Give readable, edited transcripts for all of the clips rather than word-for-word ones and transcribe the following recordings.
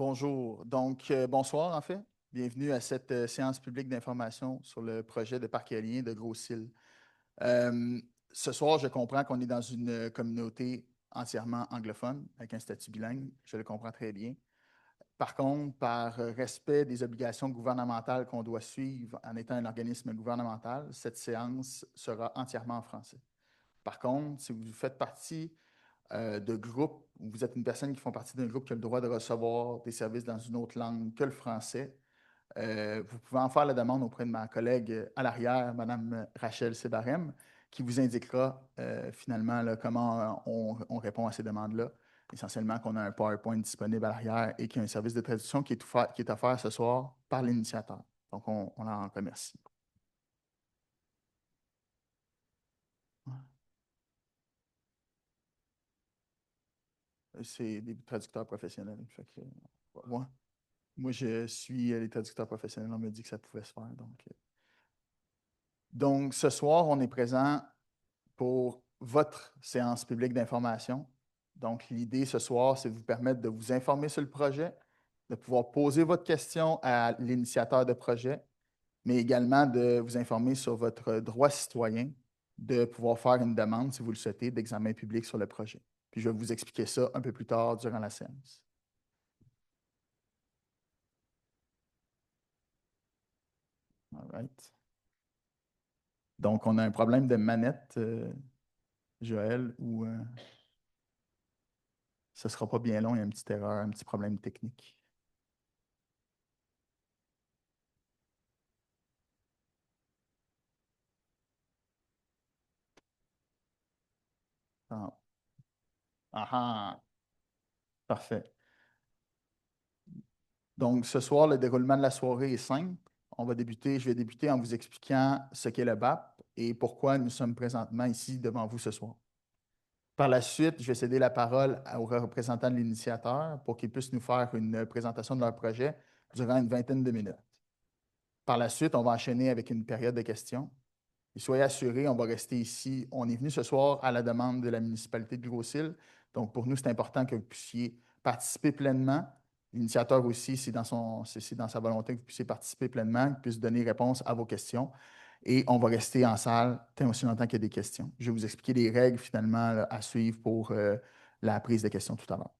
Bonjour. Bonsoir en fait. Bienvenue à cette séance publique d'information sur le projet de parc éolien de Gros-Île. Euh, Ce soir, je comprends qu'on est dans une communauté entièrement anglophone, avec un statut bilingue. Je le comprends très bien. Par contre, par respect des obligations gouvernementales qu'on doit suivre en étant un organisme gouvernemental, cette séance sera entièrement en français. Par contre, si vous faites partie de groupes, où vous êtes une personne qui fait partie d'un groupe qui a le droit de recevoir des services dans une autre langue que le français, vous pouvez en faire la demande auprès de ma collègue à l'arrière, Mme Rachel Sébarem, qui vous indiquera finalement là, comment on répond à ces demandes-là. Essentiellement, qu'on a un PowerPoint disponible à l'arrière et qu'il y a un service de traduction qui est offert ce soir par l'initiateur. Donc, on en remercie. C'est des traducteurs professionnels. Fait que, ouais. Moi, je suis les traducteurs professionnels. On m'a dit que ça pouvait se faire. Donc, ce soir, on est présent pour votre séance publique d'information. Donc, l'idée ce soir, c'est de vous permettre de vous informer sur le projet, de pouvoir poser votre question à l'initiateur de projet, mais également de vous informer sur votre droit citoyen de pouvoir faire une demande, si vous le souhaitez, d'examen public sur le projet. Puis, je vais vous expliquer ça un peu plus tard durant la séance. All right. Donc, on a un problème de manette, Joël, ou ce ne sera pas bien long, il y a une petite erreur, un petit problème technique. Ah, ah, ah. Parfait. Donc, ce soir, le déroulement de la soirée est simple. Je vais débuter en vous expliquant ce qu'est le BAP et pourquoi nous sommes présentement ici devant vous ce soir. Par la suite, je vais céder la parole aux représentants de l'initiateur pour qu'ils puissent nous faire une présentation de leur projet durant une vingtaine de minutes. Par la suite, on va enchaîner avec une période de questions. Et soyez assurés, on va rester ici. On est venu ce soir à la demande de la municipalité de Gros-Île. Donc, pour nous, c'est important que vous puissiez participer pleinement. L'initiateur aussi, c'est dans sa volonté que vous puissiez participer pleinement, qu'il puisse donner réponse à vos questions. Et on va rester en salle tant aussi longtemps qu'il y a des questions. Je vais vous expliquer les règles finalement là, à suivre pour la prise de questions tout à l'heure.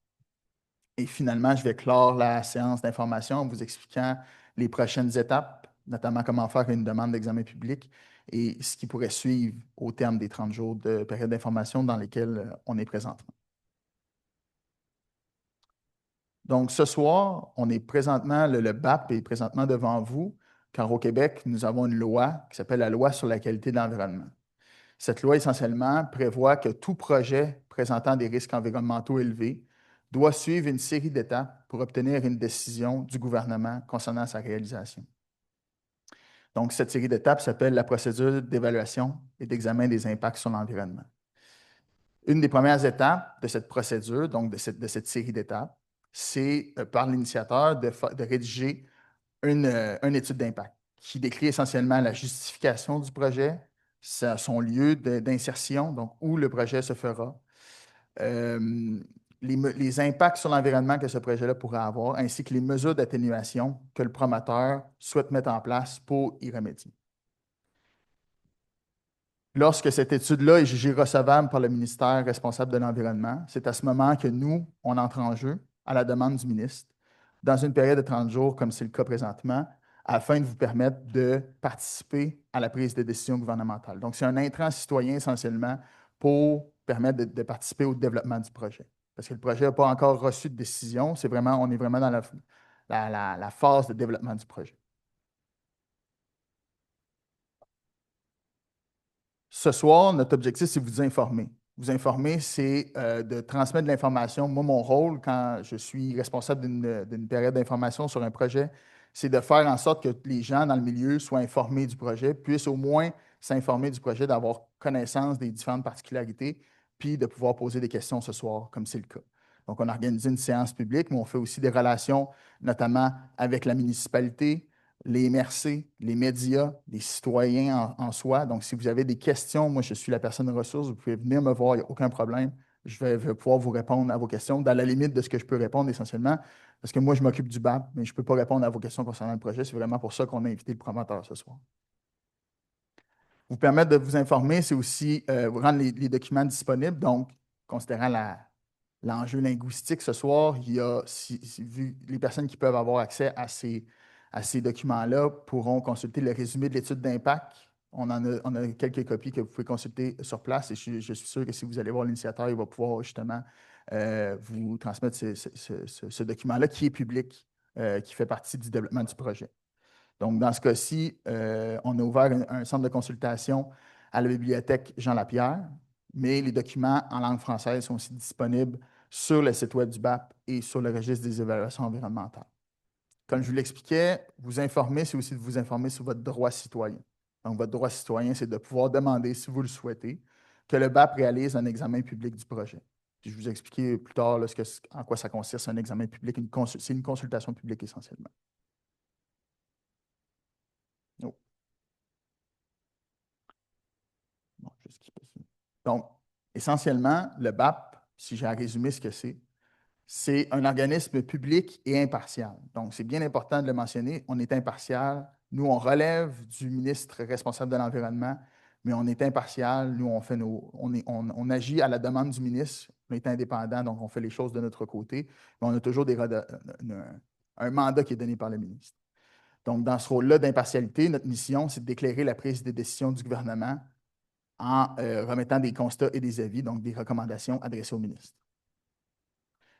Et finalement, je vais clore la séance d'information en vous expliquant les prochaines étapes, notamment comment faire une demande d'examen public et ce qui pourrait suivre au terme des 30 jours de période d'information dans lesquels on est présentement. Donc, ce soir, le BAP est présentement devant vous, car au Québec, nous avons une loi qui s'appelle la Loi sur la qualité de l'environnement. Cette loi, essentiellement, prévoit que tout projet présentant des risques environnementaux élevés doit suivre une série d'étapes pour obtenir une décision du gouvernement concernant sa réalisation. Donc, cette série d'étapes s'appelle la procédure d'évaluation et d'examen des impacts sur l'environnement. Une des premières étapes de cette procédure, donc de cette série d'étapes, c'est par l'initiateur de rédiger une étude d'impact qui décrit essentiellement la justification du projet, son lieu d'insertion, donc où le projet se fera, euh, les impacts sur l'environnement que ce projet-là pourrait avoir, ainsi que les mesures d'atténuation que le promoteur souhaite mettre en place pour y remédier. Lorsque cette étude-là est jugée recevable par le ministère responsable de l'Environnement, c'est à ce moment que nous, on entre en jeu, à la demande du ministre, dans une période de 30 jours, comme c'est le cas présentement, afin de vous permettre de participer à la prise de décision gouvernementale. Donc, c'est un intrant citoyen essentiellement pour permettre de participer au développement du projet. Parce que le projet n'a pas encore reçu de décision, on est vraiment dans la phase de développement du projet. Ce soir, notre objectif, c'est vous informer. Vous informer, c'est de transmettre de l'information. Moi, mon rôle, quand je suis responsable d'une période d'information sur un projet, c'est de faire en sorte que les gens dans le milieu soient informés du projet, puissent au moins s'informer du projet, d'avoir connaissance des différentes particularités, puis de pouvoir poser des questions ce soir, comme c'est le cas. Donc, on a organisé une séance publique, mais on fait aussi des relations, notamment avec la municipalité, les MRC, les médias, les citoyens en soi. Donc, si vous avez des questions, moi, je suis la personne ressource, vous pouvez venir me voir, il n'y a aucun problème. vais pouvoir vous répondre à vos questions dans la limite de ce que je peux répondre essentiellement, parce que moi, je m'occupe du BAP, mais je ne peux pas répondre à vos questions concernant le projet. C'est vraiment pour ça qu'on a invité le promoteur ce soir. Vous permettre de vous informer, c'est aussi vous rendre les documents disponibles. Donc, considérant l'enjeu linguistique ce soir, il y a, vu les personnes qui peuvent avoir accès à ces documents-là pourront consulter le résumé de l'étude d'impact. On a quelques copies que vous pouvez consulter sur place et je suis sûr que si vous allez voir l'initiateur, il va pouvoir justement vous transmettre ce document-là qui est public, qui fait partie du développement du projet. Donc, dans ce cas-ci, on a ouvert un centre de consultation à la bibliothèque Jean Lapierre, mais les documents en langue française sont aussi disponibles sur le site web du BAP et sur le registre des évaluations environnementales. Comme je vous l'expliquais, vous informer, c'est aussi de vous informer sur votre droit citoyen. Donc, votre droit citoyen, c'est de pouvoir demander, si vous le souhaitez, que le BAP réalise un examen public du projet. Puis je vous expliquer plus tard là, en quoi ça consiste, un examen public. C'est une consultation publique essentiellement. Oh. Bon, je skip ça. Donc, essentiellement, le BAP, si j'ai à résumer ce que c'est un organisme public et impartial. Donc, c'est bien important de le mentionner. On est impartial. Nous, on relève du ministre responsable de l'Environnement, mais on est impartial. Nous, on agit à la demande du ministre. On est indépendant, donc on fait les choses de notre côté. Mais on a toujours un mandat qui est donné par le ministre. Donc, dans ce rôle-là d'impartialité, notre mission, c'est d'éclairer la prise des décisions du gouvernement en remettant des constats et des avis, donc des recommandations adressées au ministre.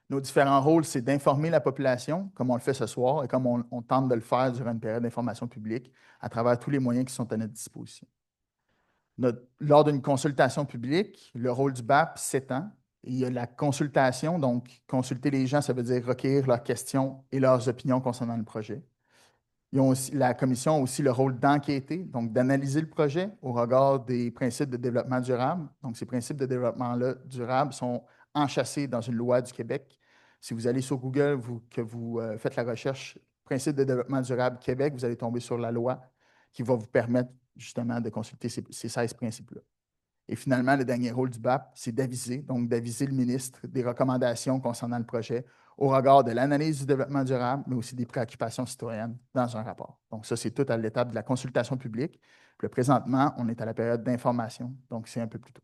Nos différents rôles, c'est d'informer la population, comme on le fait ce soir et comme on tente de le faire durant une période d'information publique, à travers tous les moyens qui sont à notre disposition. Lors d'une consultation publique, le rôle du BAP s'étend. Il y a la consultation, donc consulter les gens, ça veut dire recueillir leurs questions et leurs opinions concernant le projet. La commission a aussi le rôle d'enquêter, donc d'analyser le projet au regard des principes de développement durable. Donc, ces principes de développement-là durable sont enchâssés dans une loi du Québec. Si vous allez sur Google, que vous faites la recherche principes de développement durable Québec, vous allez tomber sur la loi qui va vous permettre justement de consulter ces 16 principes-là. Et finalement, le dernier rôle du BAP, c'est d'aviser le ministre des recommandations concernant le projet au regard de l'analyse du développement durable, mais aussi des préoccupations citoyennes dans un rapport. Donc, ça, c'est tout à l'étape de la consultation publique. Puis, présentement, on est à la période d'information, donc c'est un peu plus tôt.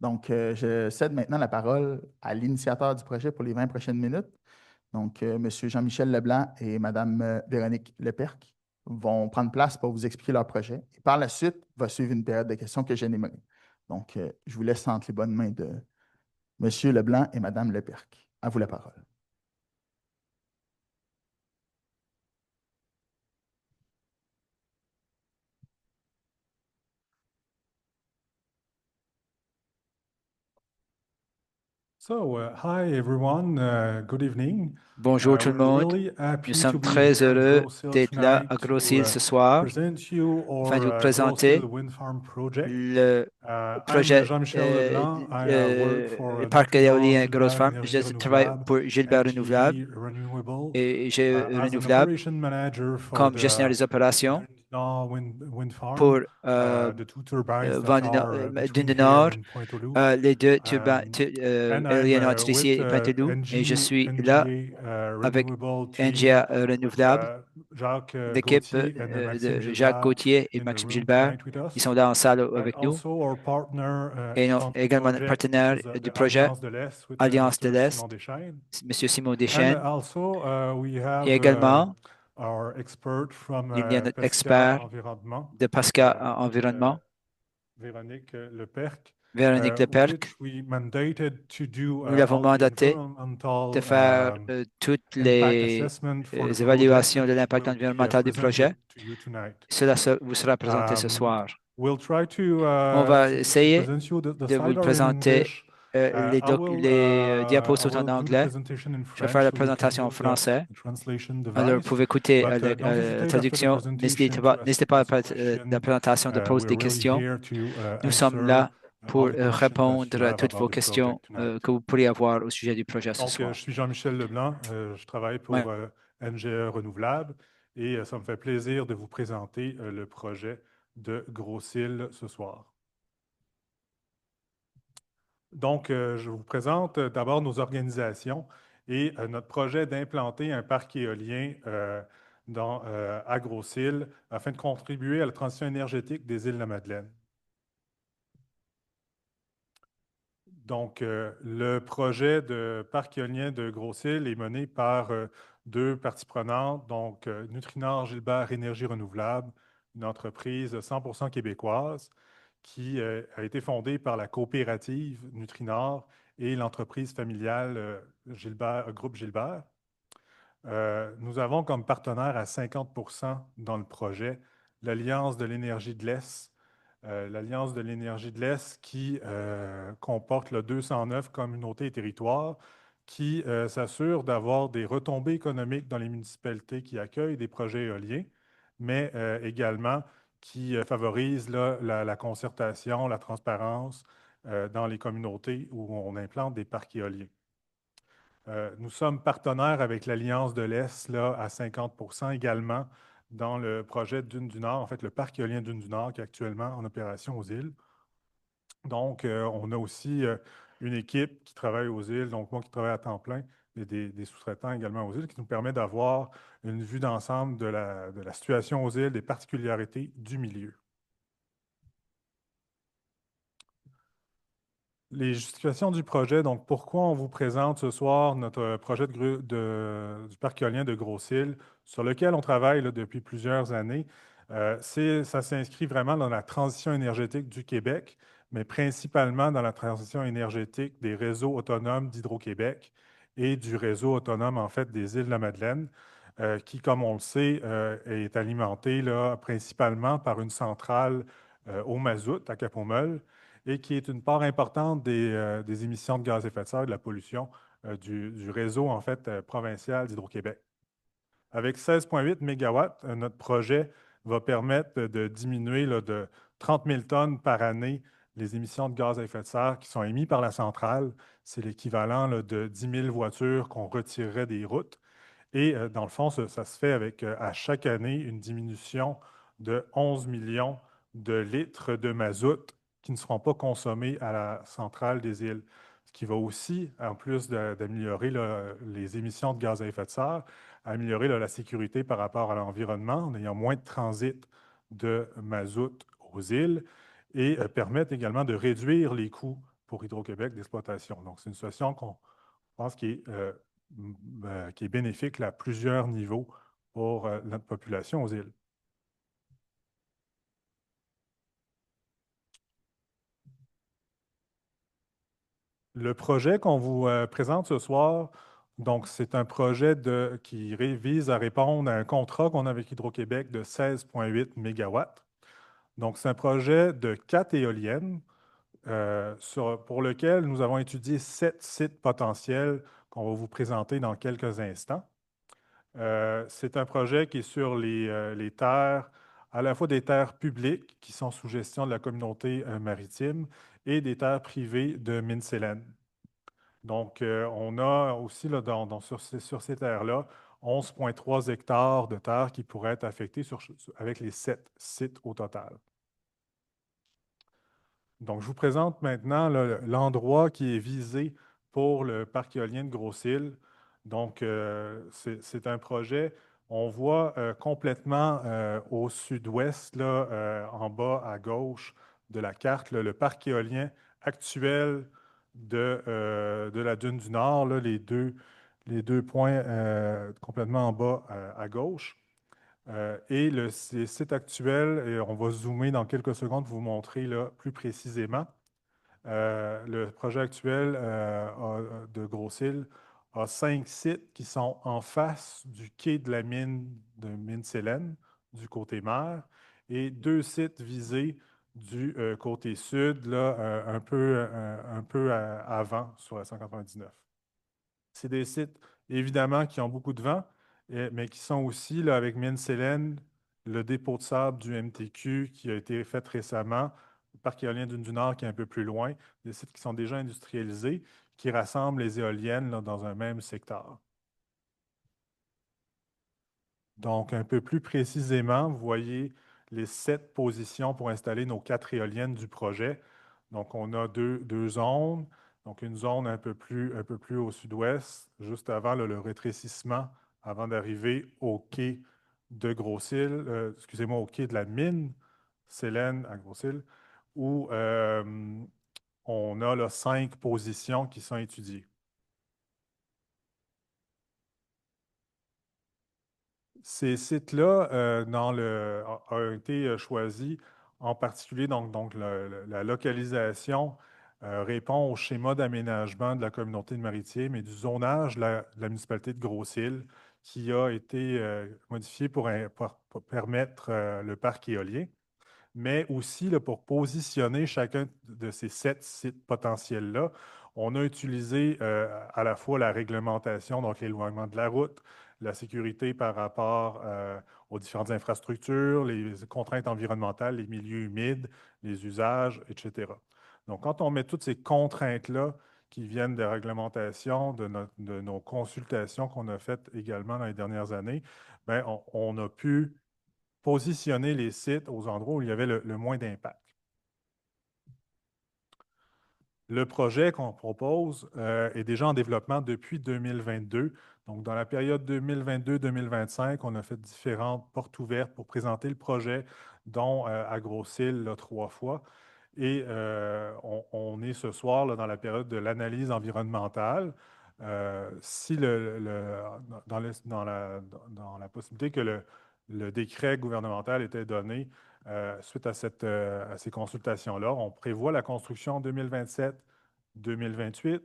Donc, je cède maintenant la parole à l'initiateur du projet pour les 20 prochaines minutes. Donc, M. Jean-Michel Leblanc et Mme Véronique Leperc vont prendre place pour vous expliquer leur projet. Et par la suite, va suivre une période de questions que j'animerai. Donc, je vous laisse entre les bonnes mains de M. Leblanc et Mme Leperc. À vous la parole. Hi everyone, good evening. Bonjour tout le monde. Nous sommes très heureux d'être là à Grosse-Île ce soir afin de vous présenter le projet le parc éolien Grosse Farm. Je travaille pour Gilbert Renouvelable et j'ai Renouvelable comme gestionnaire des opérations pour Dune du Nord, les deux turbines éoliennes entre ici et Pointe-Loup, et je suis là avec NGA Renouvelable, l'équipe de Jacques Gauthier et Maxime Gilbert. Ils sont là en salle avec nous. Et également notre partenaire du projet, Alliance de l'Est, M. Simon Deschênes. Et également, il y a notre expert de PASCA Environnement, Véronique Leperc. Nous l'avons mandaté de faire toutes les évaluations de l'impact environnemental du projet. Cela vous sera présenté ce soir. On va essayer de vous présenter les diapositives en anglais. Je vais faire la présentation en français. Alors, vous pouvez écouter la traduction. N'hésitez pas à la présentation de poser des questions. Nous sommes là pour répondre à toutes vos questions que vous pourriez avoir au sujet du projet ce soir. Je suis Jean-Michel Leblanc, je travaille pour NGE Renouvelable et ça me fait plaisir de vous présenter le projet de Gros-Île ce soir. Donc, je vous présente d'abord nos organisations et notre projet d'implanter un parc éolien à Gros-Île afin de contribuer à la transition énergétique des îles de la Madeleine. Donc, le projet de parc éolien de Gros-Île est mené par deux parties prenantes, donc Nutrinor Gilbert Énergie Renouvelable, une entreprise 100% québécoise qui a été fondée par la coopérative Nutrinor et l'entreprise familiale Groupe Gilbert. Nous avons comme partenaire à 50% dans le projet l'Alliance de l'énergie de l'Est, l'Alliance de l'énergie de l'Est qui comporte 209 communautés et territoires qui s'assure d'avoir des retombées économiques dans les municipalités qui accueillent des projets éoliens, mais également qui favorise la concertation, la transparence dans les communautés où on implante des parcs éoliens. Nous sommes partenaires avec l'Alliance de l'Est à 50% également dans le projet Dunes du Nord, en fait le parc éolien Dunes du Nord qui est actuellement en opération aux îles. Donc, on a aussi une équipe qui travaille aux îles, donc moi qui travaille à temps plein, et des sous-traitants également aux îles, qui nous permet d'avoir une vue d'ensemble de la situation aux îles, des particularités du milieu. Les justifications du projet, donc pourquoi on vous présente ce soir notre projet du parc éolien de Gros-Île, sur lequel on travaille depuis plusieurs années. Ça s'inscrit vraiment dans la transition énergétique du Québec, mais principalement dans la transition énergétique des réseaux autonomes d'Hydro-Québec et du réseau autonome, en fait, des îles de la Madeleine, qui, comme on le sait, est alimenté principalement par une centrale au mazout à Cap-au-Meul, et qui est une part importante des émissions de gaz à effet de serre et de la pollution du réseau, en fait, provincial d'Hydro-Québec. Avec 16,8 mégawatts, notre projet va permettre de diminuer de 30 000 tonnes par année les émissions de gaz à effet de serre qui sont émises par la centrale. C'est l'équivalent de 10 000 voitures qu'on retirerait des routes. Et dans le fond, ça se fait avec, à chaque année, une diminution de 11 millions de litres de mazout qui ne seront pas consommés à la centrale des îles. Ce qui va aussi, en plus d'améliorer les émissions de gaz à effet de serre, améliorer la sécurité par rapport à l'environnement en ayant moins de transit de mazout aux îles et permettre également de réduire les coûts pour Hydro-Québec d'exploitation. Donc, c'est une situation qu'on pense qui est bénéfique à plusieurs niveaux pour notre population aux îles. Le projet qu'on vous présente ce soir, donc c'est un projet qui vise à répondre à un contrat qu'on a avec Hydro-Québec de 16,8 mégawatts. Donc, c'est un projet de 4 éoliennes pour lequel nous avons étudié 7 sites potentiels qu'on va vous présenter dans quelques instants. C'est un projet qui est sur les terres, à la fois des terres publiques qui sont sous gestion de la communauté maritime et des terres privées de Mine-Sélène. Donc, on a aussi sur ces terres-là 11,3 hectares de terres qui pourraient être affectées avec les 7 sites au total. Donc, je vous présente maintenant l'endroit qui est visé pour le parc éolien de Gros-Île. Donc, c'est un projet, on voit complètement au sud-ouest, en bas à gauche de la carte, le parc éolien actuel de la dune du Nord, les deux points complètement en bas à gauche. Et le site actuel, et on va zoomer dans quelques secondes pour vous montrer plus précisément. Le projet actuel de Gros-Île a 5 sites qui sont en face du quai de la mine de Mine-Sélène, du côté mer, et 2 sites visés du côté sud, un peu avant, sur la 199. C'est des sites, évidemment, qui ont beaucoup de vent, mais qui sont aussi, avec Mine-Sélène, le dépôt de sable du MTQ qui a été fait récemment, le parc éolien du Nord qui est un peu plus loin, des sites qui sont déjà industrialisés, qui rassemblent les éoliennes dans un même secteur. Donc, un peu plus précisément, vous voyez les 7 positions pour installer nos 4 éoliennes du projet. Donc, on a deux zones. Donc, une zone un peu plus au sud-ouest, juste avant le rétrécissement, avant d'arriver au quai de Gros-Île, excusez-moi, au quai de la mine Célène à Gros-Île, où on a là, 5 positions qui sont étudiées. Ces sites-là ont été choisis en particulier, donc la localisation répond au schéma d'aménagement de la communauté de Maritime et du zonage de la municipalité de Gros-Île qui a été modifié pour permettre le parc éolien, mais aussi là, pour positionner chacun de ces 7 sites potentiels-là. On a utilisé à la fois la réglementation, donc l'éloignement de la route, la sécurité par rapport aux différentes infrastructures, les contraintes environnementales, les milieux humides, les usages, etc. Donc, quand on met toutes ces contraintes-là qui viennent des réglementations, de nos consultations qu'on a faites également dans les dernières années, bien, on a pu positionner les sites aux endroits où il y avait le moins d'impact. Le projet qu'on propose est déjà en développement depuis 2022. Donc, dans la période 2022-2025, on a fait différentes portes ouvertes pour présenter le projet, dont à Gros-Île 3 fois. Et on est ce soir là, dans la période de l'analyse environnementale. Si dans la possibilité que le décret gouvernemental était donné suite à ces consultations-là, on prévoit la construction en 2027-2028,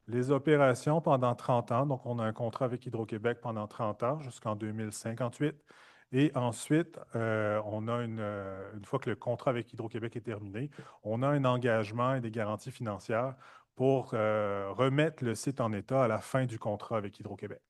les opérations pendant 30 ans. Donc, on a un contrat avec Hydro-Québec pendant 30 ans jusqu'en 2058. Et ensuite, une fois que le contrat avec Hydro-Québec est terminé, on a un engagement et des garanties financières pour remettre le site en état à la fin du contrat avec Hydro-Québec.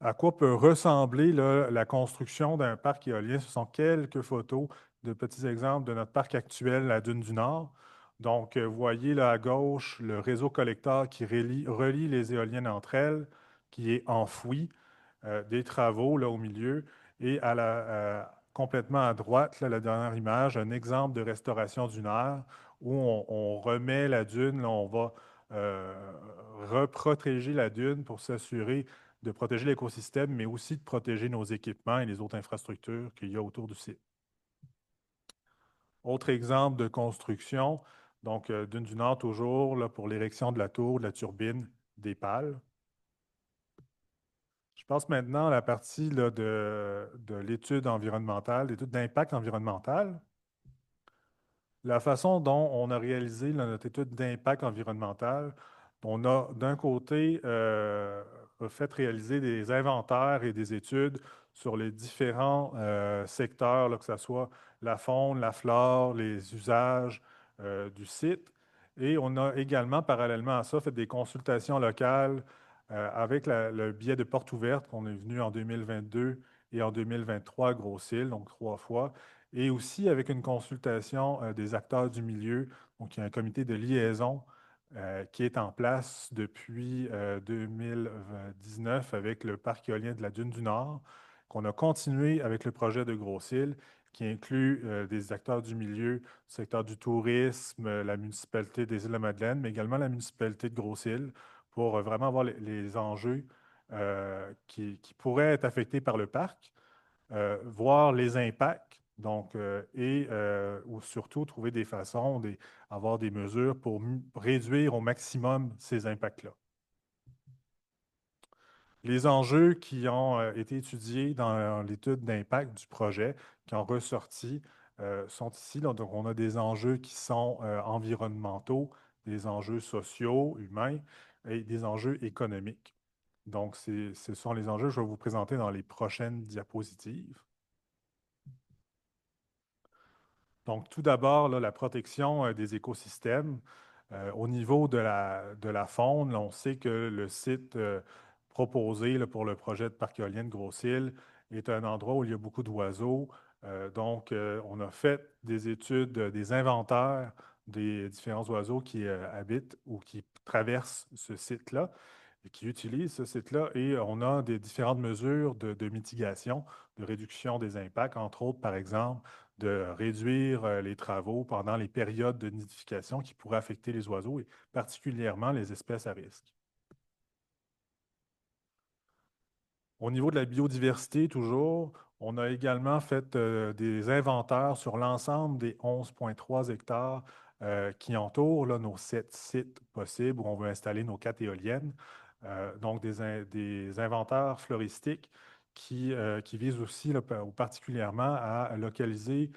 À quoi peut ressembler là, la construction d'un parc éolien? Ce sont quelques photos de petits exemples de notre parc actuel, la Dune du Nord. Donc, vous voyez là à gauche le réseau collecteur qui relie les éoliennes entre elles, qui est enfoui, des travaux là au milieu. Et complètement à droite, là, la dernière image, un exemple de restauration dunaire où on remet la dune, là, on va reprotéger la dune pour s'assurer de protéger l'écosystème, mais aussi de protéger nos équipements et les autres infrastructures qu'il y a autour du site. Autre exemple de construction, donc Dune du Nord toujours, là, pour l'érection de la tour, de la turbine, des pales. Je passe maintenant à la partie là, de l'étude environnementale, l'étude d'impact environnemental. La façon dont on a réalisé là, notre étude d'impact environnemental, on a d'un côté fait réaliser des inventaires et des études sur les différents secteurs, là, que ce soit la faune, la flore, les usages du site. Et on a également, parallèlement à ça, fait des consultations locales avec le biais de porte ouverte qu'on est venu en 2022 et en 2023 à Gros-Île, donc 3 fois, et aussi avec une consultation des acteurs du milieu. Donc, il y a un comité de liaison qui est en place depuis 2019 avec le parc éolien de la Dune du Nord, qu'on a continué avec le projet de Gros-Île, qui inclut des acteurs du milieu, du secteur du tourisme, la municipalité des Îles-de-la-Madeleine, mais également la municipalité de Gros-Île, pour vraiment voir les enjeux qui pourraient être affectés par le parc, voir les impacts, donc, ou surtout trouver des façons d'avoir des mesures pour réduire au maximum ces impacts-là. Les enjeux qui ont été étudiés dans l'étude d'impact du projet, qui ont ressorti, sont ici. Donc, on a des enjeux qui sont environnementaux, des enjeux sociaux, humains et des enjeux économiques. Donc, ce sont les enjeux que je vais vous présenter dans les prochaines diapositives. Donc, tout d'abord, la protection des écosystèmes. Au niveau de la faune, là, on sait que le site proposé là, pour le projet de parc éolien de Gros-Île est un endroit où il y a beaucoup d'oiseaux. Donc, on a fait des études, des inventaires des différents oiseaux qui habitent ou qui traversent ce site-là. qui utilisent ce site-là et on a des différentes mesures de mitigation, de réduction des impacts, entre autres, par exemple, de réduire les travaux pendant les périodes de nidification qui pourraient affecter les oiseaux et particulièrement les espèces à risque. Au niveau de la biodiversité, toujours, on a également fait des inventaires sur l'ensemble des 11,3 hectares qui entourent là, nos 7 sites possibles où on veut installer nos 4 éoliennes. Donc, des inventaires floristiques qui visent aussi là, particulièrement à localiser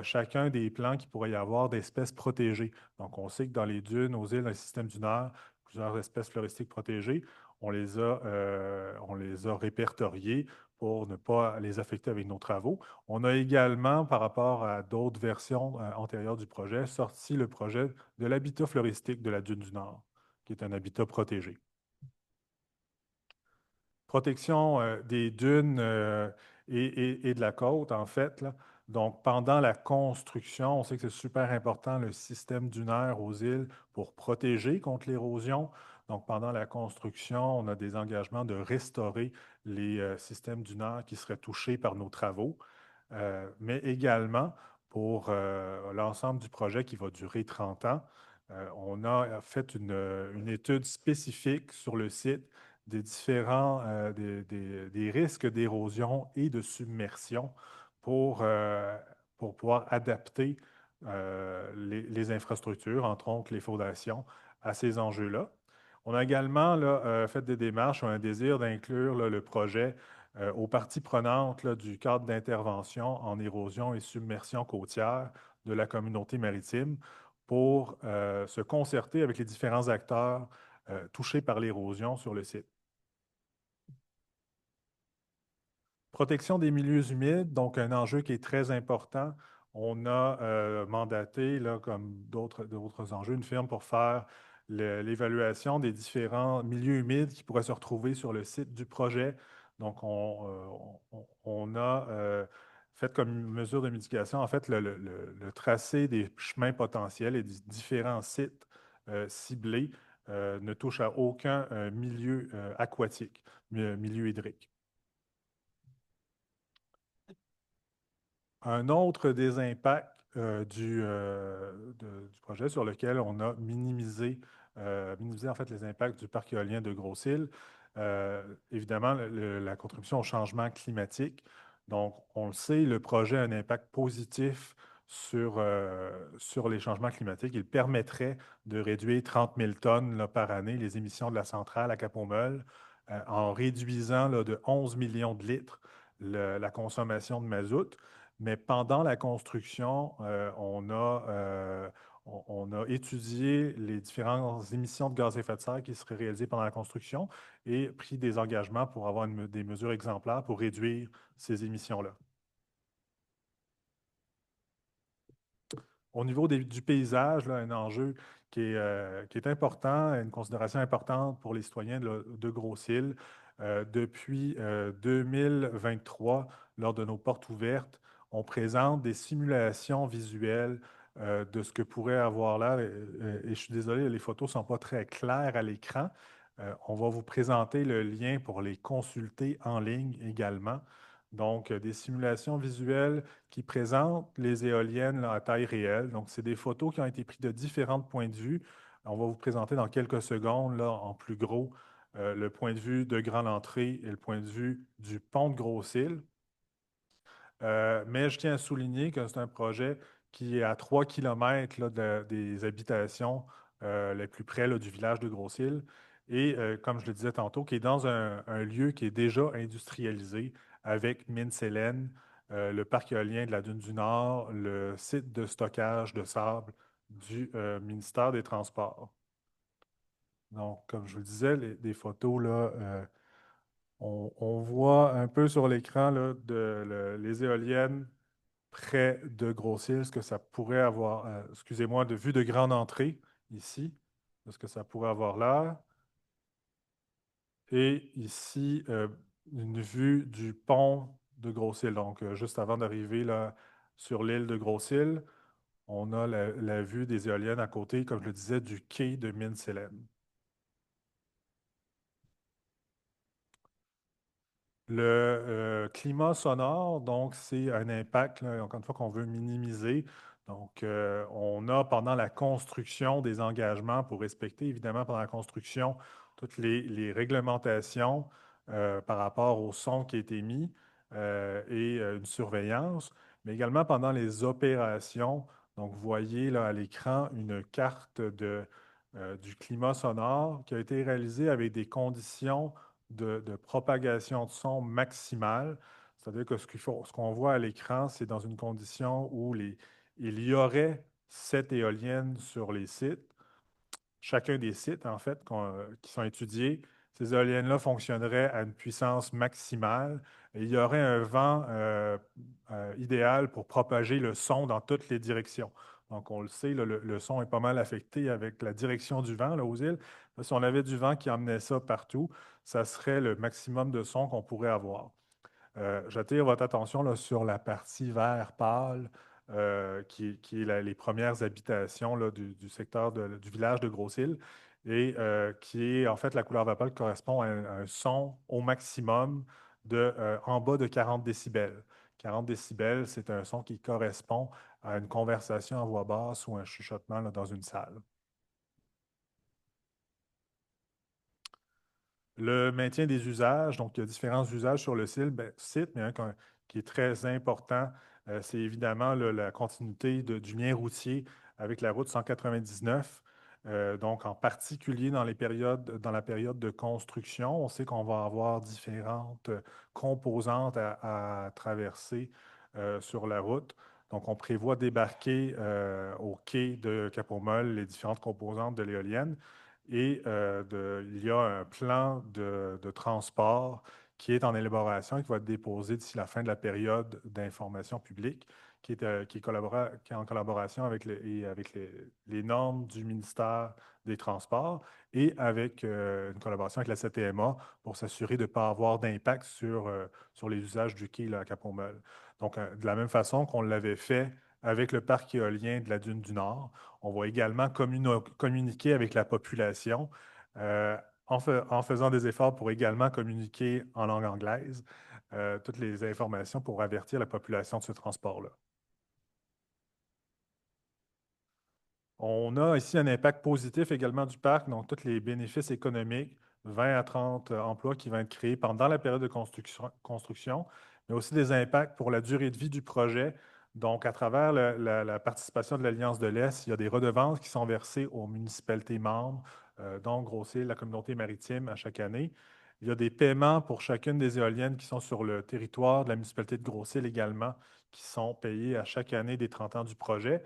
chacun des plans qui pourrait y avoir d'espèces protégées. Donc, on sait que dans les dunes, aux îles, dans le système dunaire, plusieurs espèces floristiques protégées. On les a répertoriés pour ne pas les affecter avec nos travaux. On a également, par rapport à d'autres versions antérieures du projet, sorti le projet de l'habitat floristique de la dune du Nord, qui est un habitat protégé. Protection des dunes et de la côte, en fait, là. Donc, pendant la construction, on sait que c'est super important le système dunaire aux îles pour protéger contre l'érosion. Donc, pendant la construction, on a des engagements de restaurer les systèmes dunaires qui seraient touchés par nos travaux, mais également pour l'ensemble du projet qui va durer 30 ans. On a fait une étude spécifique sur le site des différents des risques d'érosion et de submersion pour pouvoir adapter les infrastructures, entre autres les fondations, à ces enjeux-là. On a également là, fait des démarches, un désir d'inclure là, le projet aux parties prenantes là, du cadre d'intervention en érosion et submersion côtière de la communauté maritime pour se concerter avec les différents acteurs touchés par l'érosion sur le site. Protection des milieux humides, donc un enjeu qui est très important. On a mandaté, là, comme d'autres enjeux, une firme pour faire l'évaluation des différents milieux humides qui pourraient se retrouver sur le site du projet. Donc, on a fait comme mesure de mitigation, en fait, le tracé des chemins potentiels et des différents sites ciblés ne touche à aucun milieu aquatique, milieu hydrique. Un autre des impacts du projet sur lequel on a minimisé en fait les impacts du parc éolien de Gros-Îles, évidemment la contribution au changement climatique. Donc, on le sait, le projet a un impact positif sur les changements climatiques. Il permettrait de réduire 30 000 tonnes là, par année les émissions de la centrale à Cap-au-Meule en réduisant là, de 11 millions de litres la consommation de mazout. Mais pendant la construction, on a étudié les différentes émissions de gaz à effet de serre qui seraient réalisées pendant la construction et pris des engagements pour avoir des mesures exemplaires pour réduire ces émissions-là. Au niveau du paysage, là, un enjeu qui est important, une considération importante pour les citoyens de Gros-Îles. Depuis 2023, lors de nos portes ouvertes, on présente des simulations visuelles de ce que pourrait avoir l'air. Et je suis désolé, les photos ne sont pas très claires à l'écran. On va vous présenter le lien pour les consulter en ligne également. Donc, des simulations visuelles qui présentent les éoliennes là, à taille réelle. Donc, c'est des photos qui ont été prises de différents points de vue. On va vous présenter dans quelques secondes, là, en plus gros, le point de vue de Grande Entrée et le point de vue du pont de Gros-Îles. Mais je tiens à souligner que c'est un projet qui est à 3 km là, des habitations les plus près là, du village de Gros-Îles et, comme je le disais tantôt, qui est dans un lieu qui est déjà industrialisé avec Mine Sélène, le parc éolien de la Dune du Nord, le site de stockage de sable du ministère des Transports. Donc, comme je vous le disais, des photos là, on voit un peu sur l'écran les éoliennes près de Gros-Îles, ce que ça pourrait avoir, excusez-moi, de vue de Grande Entrée, ici, de ce que ça pourrait avoir là. Et ici, une vue du pont de Gros-Îles. Donc, juste avant d'arriver là, sur l'île de Gros-Îles, on a la vue des éoliennes à côté, comme je le disais, du quai de Mine-Sélène. Le climat sonore, donc, c'est un impact, là, encore une fois, qu'on veut minimiser. Donc, on a pendant la construction des engagements pour respecter, évidemment, pendant la construction, toutes les réglementations par rapport au son qui a été mis et une surveillance, mais également pendant les opérations. Donc, vous voyez là à l'écran une carte du climat sonore qui a été réalisée avec des conditions de propagation de son maximale. C'est-à-dire que ce qu'on voit à l'écran, c'est dans une condition où il y aurait 7 éoliennes sur les sites. Chacun des sites, en fait, qui sont étudiés, ces éoliennes-là fonctionneraient à une puissance maximale et il y aurait un vent idéal pour propager le son dans toutes les directions. Donc, on le sait, là, le son est pas mal affecté avec la direction du vent là, aux îles. Là, si on avait du vent qui emmenait ça partout, ça serait le maximum de son qu'on pourrait avoir. J'attire votre attention là, sur la partie vert pâle, qui est les premières habitations là, du secteur du village de Grosse-Île, et qui est en fait la couleur vert pâle qui correspond à un son au maximum en bas de 40 décibels. 40 décibels, c'est un son qui correspond à une conversation à voix basse ou un chuchotement là, dans une salle. Le maintien des usages, donc il y a différents usages sur le site, mais un qui est très important, c'est évidemment là, la continuité du lien routier avec la route 199. Donc, en particulier dans la période de construction, on sait qu'on va avoir différentes composantes à traverser sur la route. Donc, on prévoit débarquer au quai de Cap-aux-Molles les différentes composantes de l'éolienne. Et il y a un plan de transport qui est en élaboration et qui va être déposé d'ici la fin de la période d'information publique, qui est en collaboration avec les normes du ministère des Transports et avec une collaboration avec la CTMA pour s'assurer de ne pas avoir d'impact sur les usages du quai là, à Cap-aux-Molles. Donc, de la même façon qu'on l'avait fait avec le parc éolien de la Dune du Nord, on va également communiquer avec la population en faisant des efforts pour également communiquer en langue anglaise toutes les informations pour avertir la population de ce transport-là. On a ici un impact positif également du parc, donc tous les bénéfices économiques, 20 à 30 emplois qui vont être créés pendant la période de construction, mais aussi des impacts pour la durée de vie du projet. Donc, à travers la participation de l'Alliance de l'Est, il y a des redevances qui sont versées aux municipalités membres, dont Grosse-Île, la communauté maritime, à chaque année. Il y a des paiements pour chacune des éoliennes qui sont sur le territoire de la municipalité de Grosse-Île également, qui sont payés à chaque année des 30 ans du projet.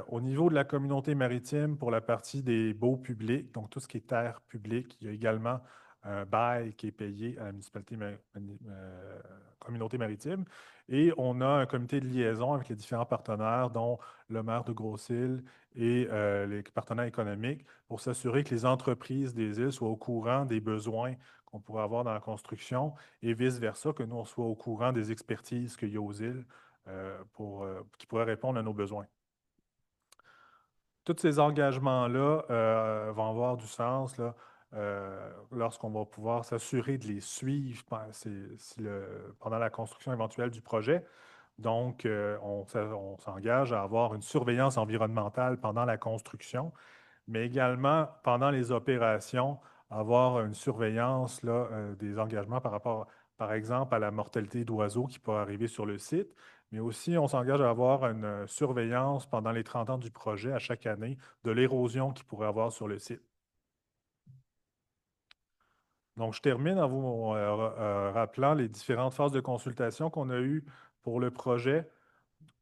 Au niveau de la communauté maritime, pour la partie des baux publics, donc tout ce qui est terre publique, il y a également un bail qui est payé à la municipalité communauté maritime. Et on a un comité de liaison avec les différents partenaires, dont le maire de Grosse-Île et les partenaires économiques, pour s'assurer que les entreprises des îles soient au courant des besoins qu'on pourrait avoir dans la construction et vice-versa, que nous, on soit au courant des expertises qu'il y a aux îles qui pourraient répondre à nos besoins. Tous ces engagements-là vont avoir du sens là, lorsqu'on va pouvoir s'assurer de les suivre pendant la construction éventuelle du projet. Donc, on s'engage à avoir une surveillance environnementale pendant la construction, mais également pendant les opérations, avoir une surveillance là, des engagements par rapport, par exemple, à la mortalité d'oiseaux qui peut arriver sur le site, mais aussi on s'engage à avoir une surveillance pendant les 30 ans du projet à chaque année de l'érosion qu'il pourrait avoir sur le site. Donc, je termine en vous rappelant les différentes phases de consultation qu'on a eues pour le projet.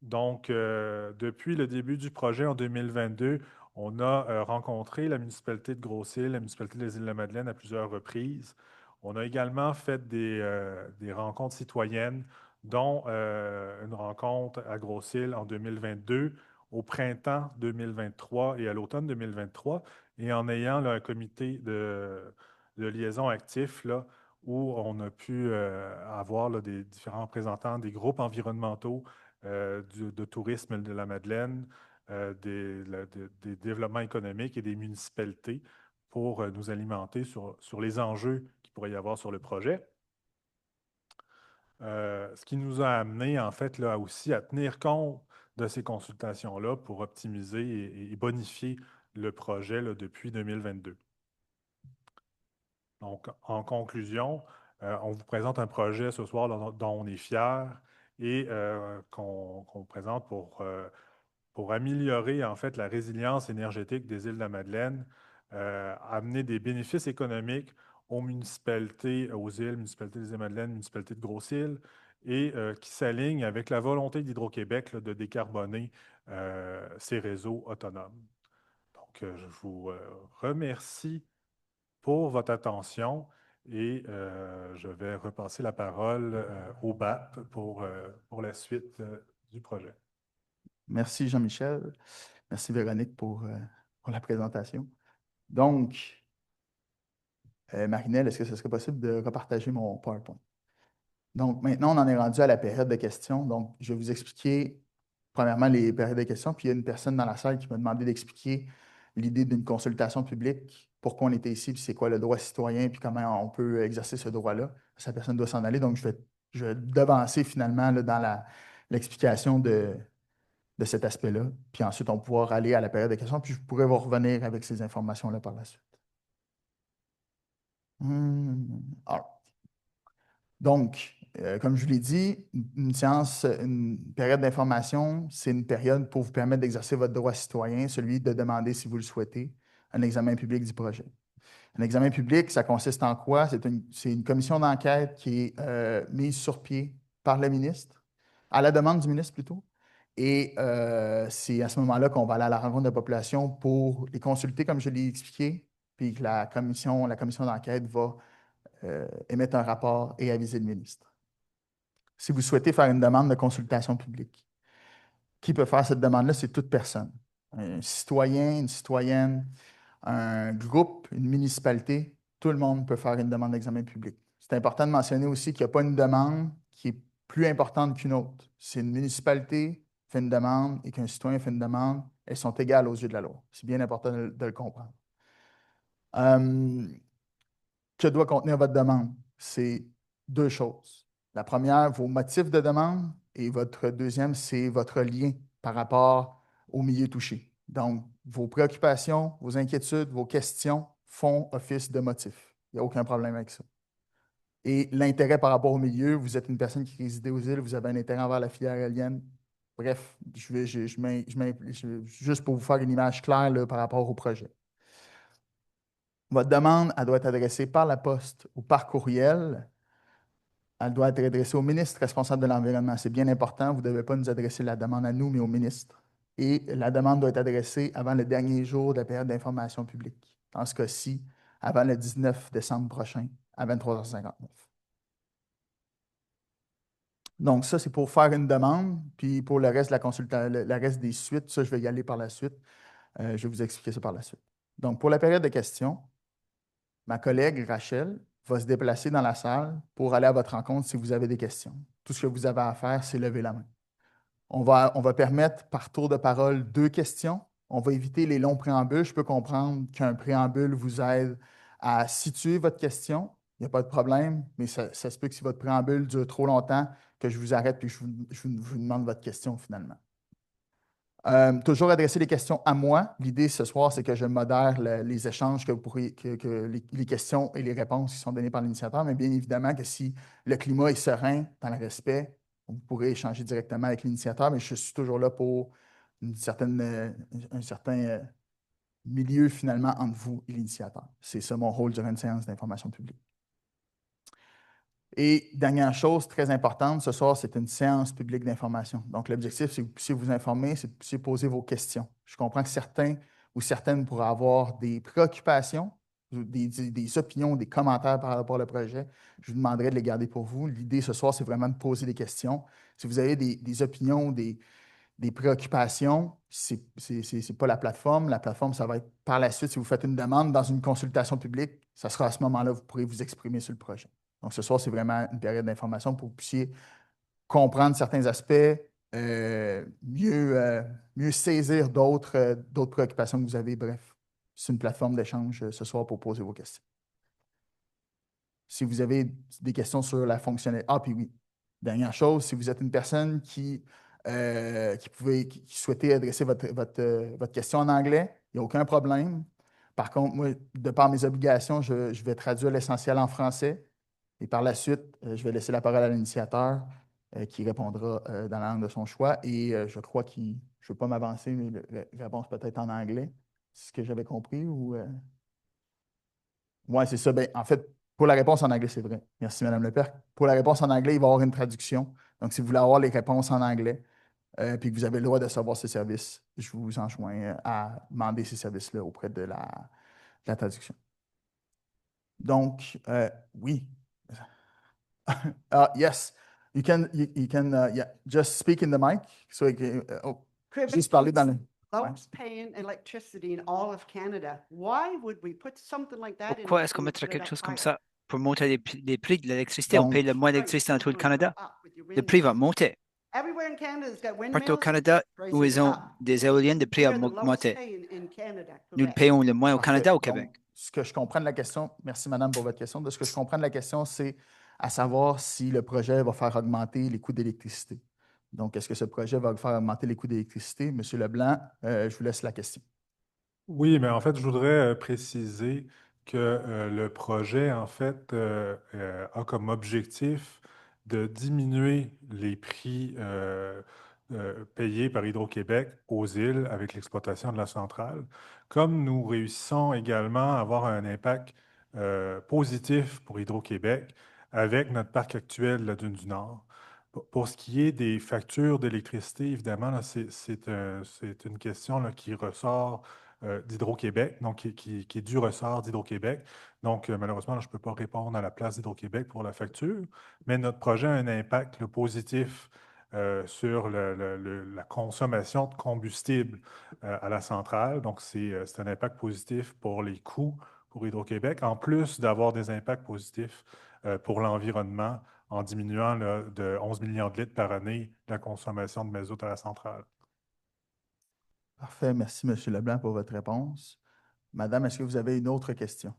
Donc, depuis le début du projet en 2022, on a rencontré la municipalité de Grosse-Île, la municipalité des Îles-de-la-Madeleine à plusieurs reprises. On a également fait des rencontres citoyennes, dont une rencontre à Grosse-Île en 2022, au printemps 2023 et à l'automne 2023, et en ayant là, un comité de liaison actif là, où on a pu avoir là, des différents représentants des groupes environnementaux, de tourisme de la Madeleine, des développements économiques et des municipalités pour nous alimenter sur les enjeux qu'il pourrait y avoir sur le projet. ce qui nous a amené, en fait, là, aussi à tenir compte de ces consultations-là pour optimiser et bonifier le projet là, depuis 2022. Donc, en conclusion, on vous présente un projet ce soir dont on est fier et qu'on présente pour améliorer en fait la résilience énergétique des îles de la Madeleine, amener des bénéfices économiques aux municipalités, aux îles, municipalité des îles-Madeleine, municipalité de Grosse-Île, et qui s'aligne avec la volonté d'Hydro-Québec de décarboner ses réseaux autonomes. Donc, je vous remercie pour votre attention et je vais repasser la parole au BAP pour la suite du projet. Merci Jean-Michel. Merci Véronique pour la présentation. Donc, Marinelle, est-ce que ce serait possible de repartager mon PowerPoint? Donc, maintenant, on en est rendu à la période de questions. Donc, je vais vous expliquer, premièrement, les périodes de questions. Puis, il y a une personne dans la salle qui m'a demandé d'expliquer l'idée d'une consultation publique, pourquoi on était ici, puis c'est quoi le droit citoyen, puis comment on peut exercer ce droit-là. Cette personne doit s'en aller. Donc, je vais devancer finalement là, dans l'explication de cet aspect-là. Puis ensuite, on pourra aller à la période de questions, puis je pourrai vous revenir avec ces informations-là par la suite. Alors, donc, comme je vous l'ai dit, une période d'information, c'est une période pour vous permettre d'exercer votre droit citoyen, celui de demander, si vous le souhaitez, un examen public du projet. Un examen public, ça consiste en quoi? C'est une commission d'enquête qui est mise sur pied par le ministre, à la demande du ministre plutôt. Et c'est à ce moment-là qu'on va aller à la rencontre de la population pour les consulter, comme je l'ai expliqué, puis que la commission d'enquête va émettre un rapport et aviser le ministre. Si vous souhaitez faire une demande de consultation publique, qui peut faire cette demande-là? C'est toute personne. Un citoyen, une citoyenne, un groupe, une municipalité, tout le monde peut faire une demande d'examen public. C'est important de mentionner aussi qu'il n'y a pas une demande qui est plus importante qu'une autre. Si une municipalité fait une demande et qu'un citoyen fait une demande, elles sont égales aux yeux de la loi. C'est bien important de le comprendre. Que doit contenir votre demande? C'est deux choses. La première, vos motifs de demande, et votre deuxième, c'est votre lien par rapport au milieu touché. Donc, vos préoccupations, vos inquiétudes, vos questions font office de motif. Il n'y a aucun problème avec ça. Et l'intérêt par rapport au milieu, vous êtes une personne qui réside aux îles, vous avez un intérêt envers la filière éolienne. Bref, juste pour vous faire une image claire là, par rapport au projet. Votre demande, elle doit être adressée par la poste ou par courriel. Elle doit être adressée au ministre responsable de l'environnement. C'est bien important. Vous ne devez pas nous adresser la demande à nous, mais au ministre. Et la demande doit être adressée avant le dernier jour de la période d'information publique. Dans ce cas-ci, avant le 19 décembre prochain, à 23h59. Donc, ça, c'est pour faire une demande. Puis pour le reste de la consultation, le reste des suites, ça, je vais y aller par la suite. Je vais vous expliquer ça par la suite. Donc, pour la période de questions, ma collègue Rachel va se déplacer dans la salle pour aller à votre rencontre si vous avez des questions. Tout ce que vous avez à faire, c'est lever la main. On va permettre par tour de parole 2 questions. On va éviter les longs préambules. Je peux comprendre qu'un préambule vous aide à situer votre question. Il n'y a pas de problème, mais ça se peut que si votre préambule dure trop longtemps, que je vous arrête et que je vous demande votre question finalement. Toujours adresser les questions à moi. L'idée ce soir, c'est que je modère les échanges les questions et les réponses qui sont données par l'initiateur, mais bien évidemment que si le climat est serein, dans le respect, vous pourrez échanger directement avec l'initiateur, mais je suis toujours là pour un certain milieu finalement entre vous et l'initiateur. C'est ça mon rôle durant une séance d'information publique. Et dernière chose très importante, ce soir, c'est une séance publique d'information. Donc, l'objectif, c'est que vous puissiez vous informer, c'est que vous puissiez poser vos questions. Je comprends que certains ou certaines pourraient avoir des préoccupations, des opinions, des commentaires par rapport au projet. Je vous demanderai de les garder pour vous. L'idée ce soir, c'est vraiment de poser des questions. Si vous avez des opinions, des préoccupations, ce n'est pas la plateforme. La plateforme, ça va être par la suite, si vous faites une demande dans une consultation publique, ça sera à ce moment-là que vous pourrez vous exprimer sur le projet. Donc, ce soir, c'est vraiment une période d'information pour que vous puissiez comprendre certains aspects, mieux saisir d'autres préoccupations que vous avez. Bref, c'est une plateforme d'échange ce soir pour poser vos questions. Si vous avez des questions sur la fonctionnalité... Ah, puis oui, Dernière chose, si vous êtes une personne qui souhaitait adresser votre question en anglais, il n'y a aucun problème. Par contre, moi, de par mes obligations, je vais traduire l'essentiel en français. Et par la suite, je vais laisser la parole à l'initiateur qui répondra dans la langue de son choix. Et je crois je ne veux pas m'avancer, mais la réponse peut-être en anglais. C'est ce que j'avais compris ou. Oui, c'est ça. Ben, en fait, pour la réponse en anglais, c'est vrai. Merci, Mme Lepère. Pour la réponse en anglais, il va y avoir une traduction. Donc, si vous voulez avoir les réponses en anglais, puis que vous avez le droit de savoir ces services, je vous enjoins à demander ces services-là auprès de la traduction. Donc, oui. Yes, you can yeah, just speak in the mic. So, juste parler dans le. Without paying electricity in all of Canada, why would we put something like that in? Pourquoi est-ce qu'on mettrait quelque chose comme ça pour monter les prix de l'électricité? On paye le moins d'électricité dans tout le Canada. Le prix va monter. Partout au Canada où ils ont des éoliennes, le prix va augmenter. Nous le payons le moins au Canada, au Québec. Donc, ce que je comprends de la question, merci Madame pour votre question, de ce que je comprends de la question, c'est à savoir si le projet va faire augmenter les coûts d'électricité. Donc, est-ce que ce projet va faire augmenter les coûts d'électricité? Monsieur Leblanc, je vous laisse la question. Oui, mais en fait, je voudrais préciser que le projet, en fait, a comme objectif de diminuer les prix payés par Hydro-Québec aux îles avec l'exploitation de la centrale, comme nous réussissons également à avoir un impact positif pour Hydro-Québec avec notre parc actuel de la Dune du Nord. Pour ce qui est des factures d'électricité, évidemment, là, c'est une question là, qui ressort d'Hydro-Québec, donc qui est du ressort d'Hydro-Québec. Donc, malheureusement, là, je ne peux pas répondre à la place d'Hydro-Québec pour la facture, mais notre projet a un impact là, positif sur la consommation de combustible à la centrale. Donc, c'est un impact positif pour les coûts pour Hydro-Québec, en plus d'avoir des impacts positifs pour l'environnement en diminuant là, de 11 millions de litres par année la consommation de mazout à la centrale. Parfait. Merci, M. Leblanc, pour votre réponse. Madame, est-ce que vous avez une autre question?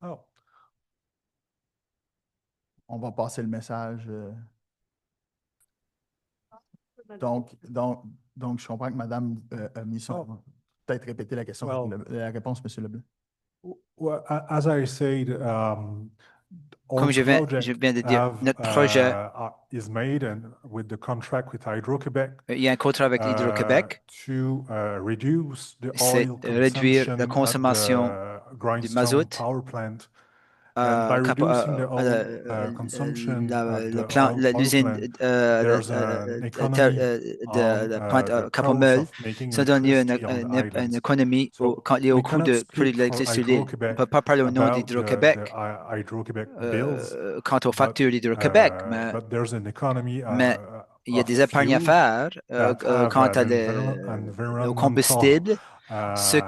Oh. On va passer le message. Donc, je comprends que Madame a mis son. Peut-être répéter la question, la réponse, M. Leblanc. Well, as I said, comme je viens de dire, notre projet, il y a un contrat avec Hydro-Québec, c'est réduire la consommation du mazout, l'usine de Pointe Cap-Meul, ça donne lieu à une économie liée au coût de produits de l'électricité. On ne peut pas parler au nom d'Hydro-Québec quant aux factures d'Hydro-Québec, mais il y a des épargnes à faire quant au combustible, ce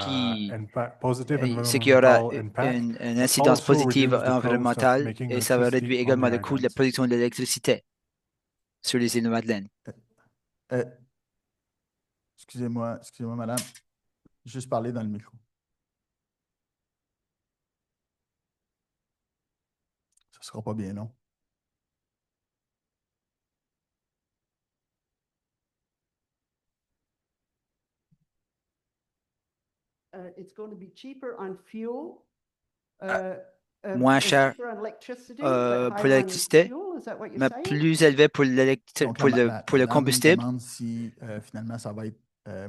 qui aura une incidence positive environnementale et ça va réduire également le coût de la production de l'électricité sur les îles de Madeleine. Excusez-moi, madame. Juste parler dans le micro. Ça ne sera pas bien long. Moins cher pour l'électricité, mais plus élevé pour le combustible. Je me demande si finalement ça va être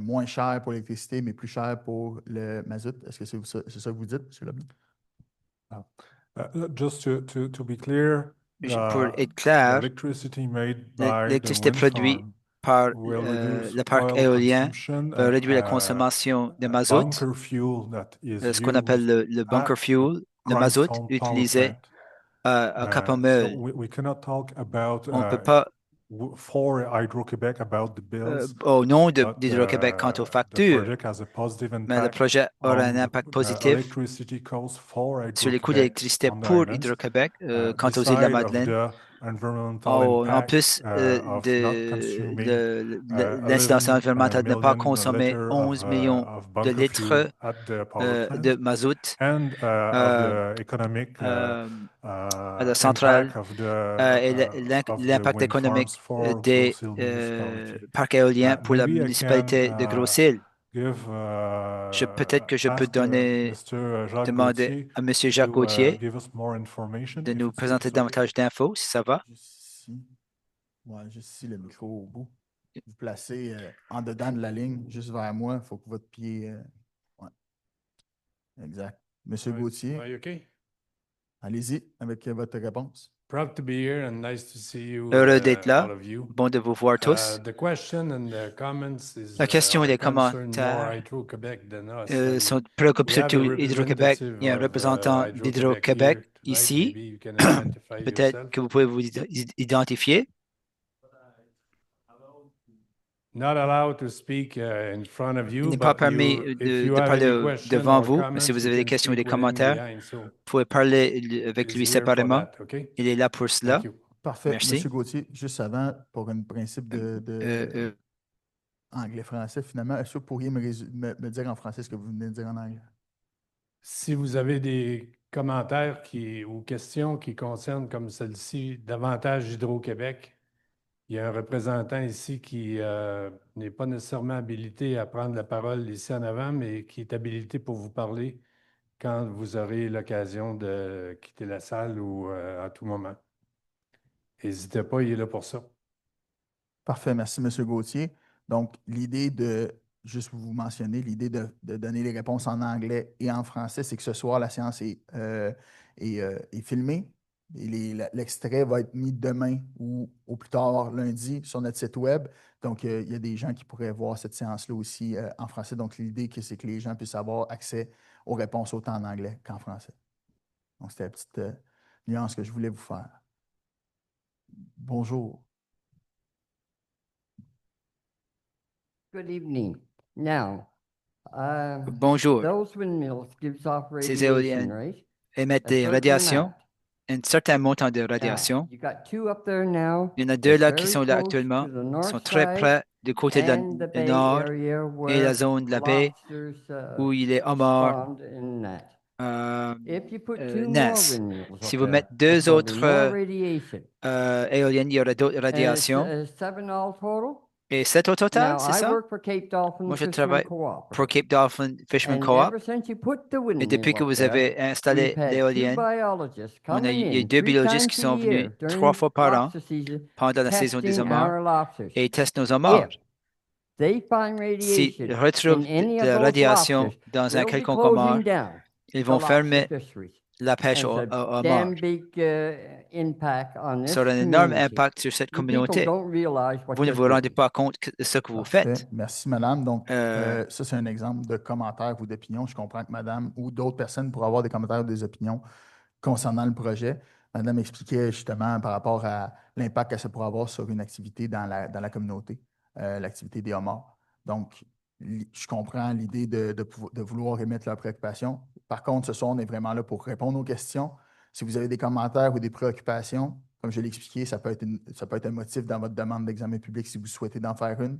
moins cher pour l'électricité, mais plus cher pour le mazout. Est-ce que c'est ça que vous dites, M. Leblanc? Just to be clear, pour être clair, l'électricité produite par le parc éolien va réduire la consommation de mazout, ce qu'on appelle le bunker fuel, le mazout utilisé à Cap-Meul. On ne peut pas au nom d'Hydro-Québec quant aux factures, mais le projet aura un impact positif sur les coûts d'électricité pour Hydro-Québec quant aux îles de la Madeleine. En plus de l'incidence environnementale de ne pas consommer 11 millions de litres de mazout à la centrale et l'impact économique des parcs éoliens pour la municipalité de Gros-Îles. Peut-être que je peux demander à M. Jacques Gauthier de nous présenter davantage d'infos, si ça va. Juste ici, le micro au bout. Vous placez en dedans de la ligne, juste vers moi. Il faut que votre pied... ouais. Exact. Monsieur Gauthier, allez-y avec votre réponse. Heureux d'être là. Bon de vous voir tous. La question et les commentaires sont préoccupés surtout Hydro-Québec. Il y a un représentant d'Hydro-Québec ici. Peut-être que vous pouvez vous identifier. Il n'est pas permis de parler devant vous, mais si vous avez des questions ou des commentaires, vous pouvez parler avec lui séparément. Il est là pour cela. Parfait. Merci. Monsieur Gauthier, juste avant, pour un principe de anglais-français, finalement, est-ce que vous pourriez me dire en français ce que vous venez de dire en anglais? Si vous avez des commentaires ou questions qui concernent, comme celle-ci, davantage Hydro-Québec, il y a un représentant ici qui n'est pas nécessairement habilité à prendre la parole ici en avant, mais qui est habilité pour vous parler quand vous aurez l'occasion de quitter la salle ou à tout moment. N'hésitez pas, il est là pour ça. Parfait, merci, M. Gauthier. Donc, l'idée de, juste vous mentionner, l'idée de donner les réponses en anglais et en français, c'est que ce soir, la séance est filmée. L'extrait va être mis demain ou au plus tard lundi sur notre site web. Donc, il y a des gens qui pourraient voir cette séance-là aussi en français. Donc, l'idée, c'est que les gens puissent avoir accès aux réponses autant en anglais qu'en français. Donc, c'était la petite nuance que je voulais vous faire. Bonjour. Good evening. Now, Bonjour. those windmills gives off Ces radiation, éoliennes right? émettent A des certain radiations, amount. un certain montant de Now, radiation. you got two up there now. Il y en a deux They're là qui very sont là close actuellement, to the qui north sont très side près du côté de and the du bay nord area et la where zone de la baie lobsters où il est homard spawned in that. If you put two more naissent. windmills Si up vous there, mettez that's deux gonna be more autres radiation. éoliennes, il y aura d'autres And radiations. seven all total. Et 7 au total, Now, c'est I ça? work for Cape Dolphin Moi, je Fishermen travaille Co-op. pour Cape Dolphin Fisherman And Co-op. ever since you put the Et windmill depuis que up vous there, avez installé we've had two l'éolienne, biologists il y a coming eu in deux 3 biologistes qui times a sont venus year 3 during fois par an lobster season, pendant la saison des testing homards our lobsters. et ils testent nos homards. If they find S'ils radiation retrouvent in any de of la those radiation lobsters, dans un we'll be quelconque homard, closing down ils the vont lobster fermer fisheries. la pêche And au it's a homard. damn big impact on this Ça aura un énorme community. impact sur cette You people communauté. don't realize what Vous ne you're vous rendez doing. pas compte de ce que vous Parfait. faites. Merci, madame. Donc, Euh, ça, c'est un exemple de commentaire ou d'opinion. Je comprends que madame ou d'autres personnes pourraient avoir des commentaires ou des opinions concernant le projet. Madame expliquait justement par rapport à l'impact que ça pourrait avoir sur une activité dans la communauté, l'activité des homards. Donc, je comprends l'idée de vouloir émettre leurs préoccupations. Par contre, ce soir, on est vraiment là pour répondre aux questions. Si vous avez des commentaires ou des préoccupations, comme je l'ai expliqué, ça peut être un motif dans votre demande d'examen public si vous souhaitez d'en faire une.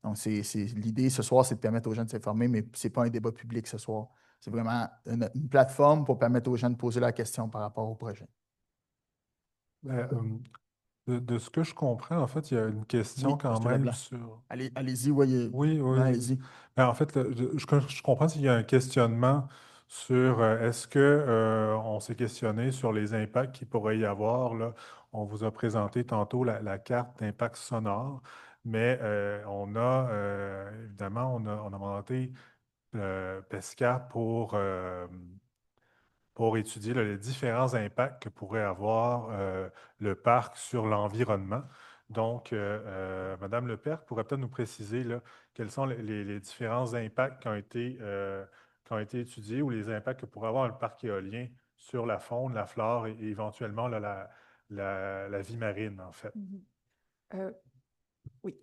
Donc, l'idée ce soir, c'est de permettre aux gens de s'informer, mais ce n'est pas un débat public ce soir. C'est vraiment une plateforme pour permettre aux gens de poser leurs questions par rapport au projet. De ce que je comprends, en fait, il y a une question quand même sur... Allez-y, voyez. Oui. Allez-y. Ben, en fait, je comprends qu'il y a un questionnement sur est-ce qu'on s'est questionné sur les impacts qu'il pourrait y avoir, là. On vous a présenté tantôt la carte d'impact sonore, mais évidemment, on a mandaté PESCA pour étudier là, les différents impacts que pourrait avoir le parc sur l'environnement. Donc, Mme Lepère pourrait peut-être nous préciser là, quels sont les différents impacts qui ont été étudiés ou les impacts que pourrait avoir le parc éolien sur la faune, la flore et éventuellement là, la vie marine, en fait. Oui.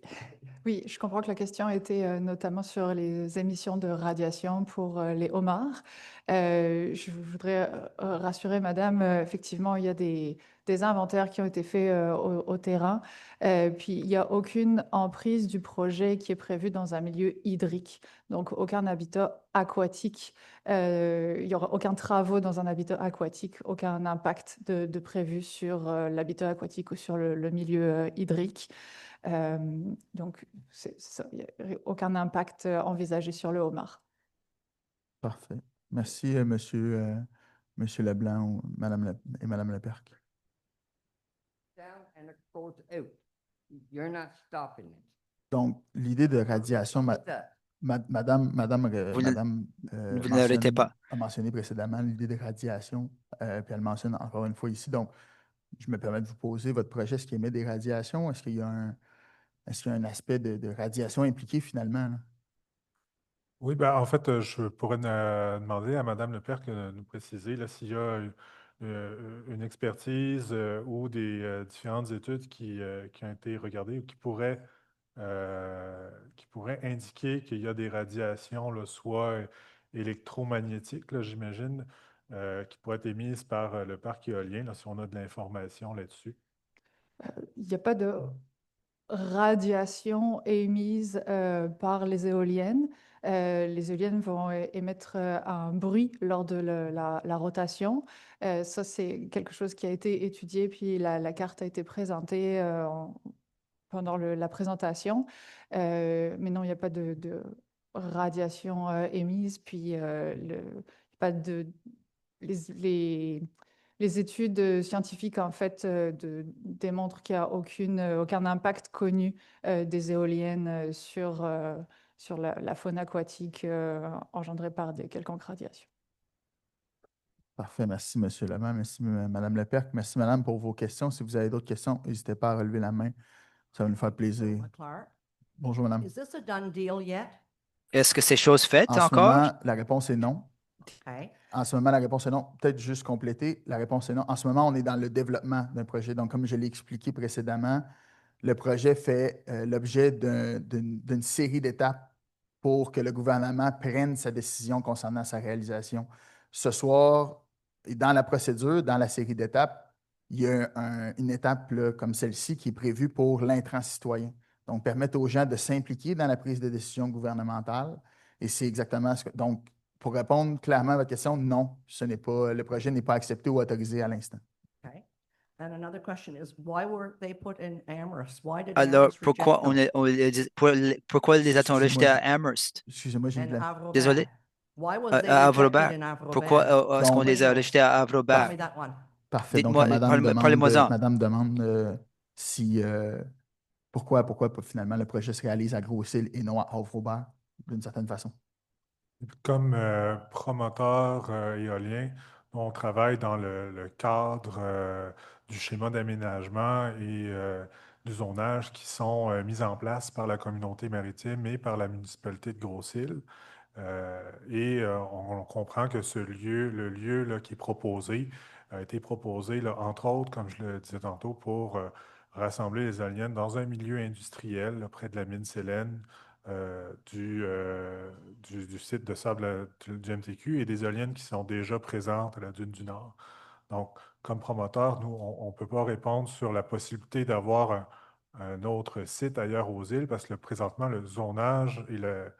Oui, je comprends que la question était notamment sur les émissions de radiation pour les homards. Je voudrais rassurer Madame, effectivement, il y a des inventaires qui ont été faits au terrain, puis il n'y a aucune emprise du projet qui est prévue dans un milieu hydrique, donc aucun habitat aquatique, il n'y aura aucun travaux dans un habitat aquatique, aucun impact de prévu sur l'habitat aquatique ou sur le milieu hydrique. Donc, c'est ça, il n'y a aucun impact envisagé sur le homard. Parfait. Merci, monsieur Leblanc ou et Madame Leperc. Down and it goes out. You're not stopping it. Donc, l'idée de radiation, Look at that. Vous ne l'arrêtez mentionne, pas. a mentionné précédemment l'idée de radiation, puis elle mentionne encore une fois ici. Donc, je me permets de vous poser votre projet, est-ce qu'il émet des radiations? Est-ce qu'il y a un aspect de radiation impliqué finalement, là? Oui, ben, en fait, je pourrais demander à Mme Lepers de nous préciser là, s'il y a une expertise ou des différentes études qui ont été regardées ou qui pourraient indiquer qu'il y a des radiations, là, soit électromagnétiques, là, j'imagine, qui pourraient être émises par le parc éolien, là, si on a de l'information là-dessus. Il n'y a pas de radiation émise par les éoliennes. Les éoliennes vont émettre un bruit lors de la rotation. Ça, c'est quelque chose qui a été étudié, puis la carte a été présentée pendant la présentation. Mais non, il n'y a pas de radiation émise, puis pas de... Les études scientifiques, en fait, démontrent qu'il n'y a aucun impact connu des éoliennes sur la faune aquatique engendrée par des quelconques radiations. Parfait. Merci, M. Lemay. Merci, Mme Leperc. Merci, Madame, pour vos questions. Si vous avez d'autres questions, n'hésitez pas à relever la main. Ça va nous faire plaisir. Bonjour, Madame. Is this a done deal yet? Est-ce que c'est chose faite En ce encore? moment, la réponse est non. Okay. En ce moment, la réponse est non. Peut-être juste compléter. La réponse est non. En ce moment, on est dans le développement d'un projet. Donc, comme je l'ai expliqué précédemment, le projet fait l'objet d'une série d'étapes pour que le gouvernement prenne sa décision concernant sa réalisation. Ce soir, et dans la procédure, dans la série d'étapes, il y a une étape là, comme celle-ci qui est prévue pour l'intrant citoyen. Donc, permettre aux gens de s'impliquer dans la prise de décision gouvernementale. Et c'est exactement ce que... Donc, pour répondre clairement à votre question, non, le projet n'est pas accepté ou autorisé à l'instant. Okay. And another question is, why were they put in Amherst? Why did Alors, Amherst reject pourquoi them? pourquoi les a-t-on Excusez-moi, rejetés à Amherst? Excusez-moi, j'ai eu de And la... Avrobert? Désolé. Why was they À rejected Avrobert. in Avrobert? Pourquoi est-ce qu'on Donc- les a rejetés à Tell Avrobert? me that one. Parfait. Donc, Dites-moi, parlez-moi-en. Madame demande si, pourquoi finalement le projet se réalise à Gros-Île et non à Havre-Aubert, d'une certaine façon. Comme promoteur éolien, on travaille dans le cadre du schéma d'aménagement et du zonage qui sont mis en place par la communauté maritime et par la municipalité de Gros-Île. On comprend que le lieu là, qui est proposé a été proposé, là, entre autres, comme je le disais tantôt, pour rassembler les éoliennes dans un milieu industriel là, près de la mine Sélène du site de sable du MTQ et des éoliennes qui sont déjà présentes à la dune du Nord. Donc, comme promoteur, nous, on ne peut pas répondre sur la possibilité d'avoir un autre site ailleurs aux îles parce que présentement, le zonage et le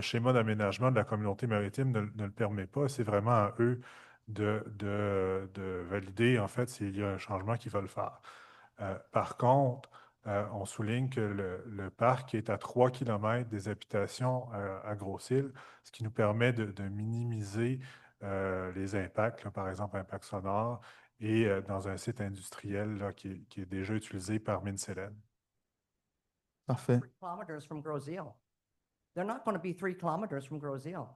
schéma d'aménagement de la communauté maritime ne le permet pas. C'est vraiment à eux de valider, en fait, s'il y a un changement qu'ils veulent faire. Par contre, on souligne que le parc est à 3 km des habitations à Gros-Île, ce qui nous permet de minimiser les impacts, là, par exemple, impact sonore, et dans un site industriel là, qui est déjà utilisé par Mine Sélène. Parfait. 3 kilometers from Gros-Île. They're not going to be 3 kilometers from Gros-Île.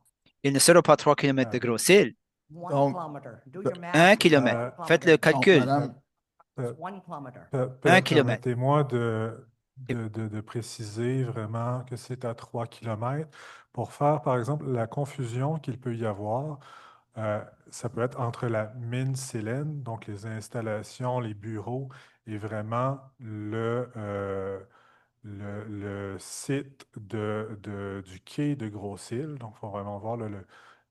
Ils ne seront pas 3 km de Gros-Île. 1 Donc, kilometer. Do your math. 1 It's kilomètre. 1 Faites le kilometer. Donc, calcul. Madame, It's 1 kilometer. Un kilomètre. Permettez-moi de préciser vraiment que c'est à 3 km pour faire, par exemple, la confusion qu'il peut y avoir. Ça peut être entre la mine Sélène, donc les installations, les bureaux, et vraiment le site du quai de Gros-Île. Donc, il faut vraiment voir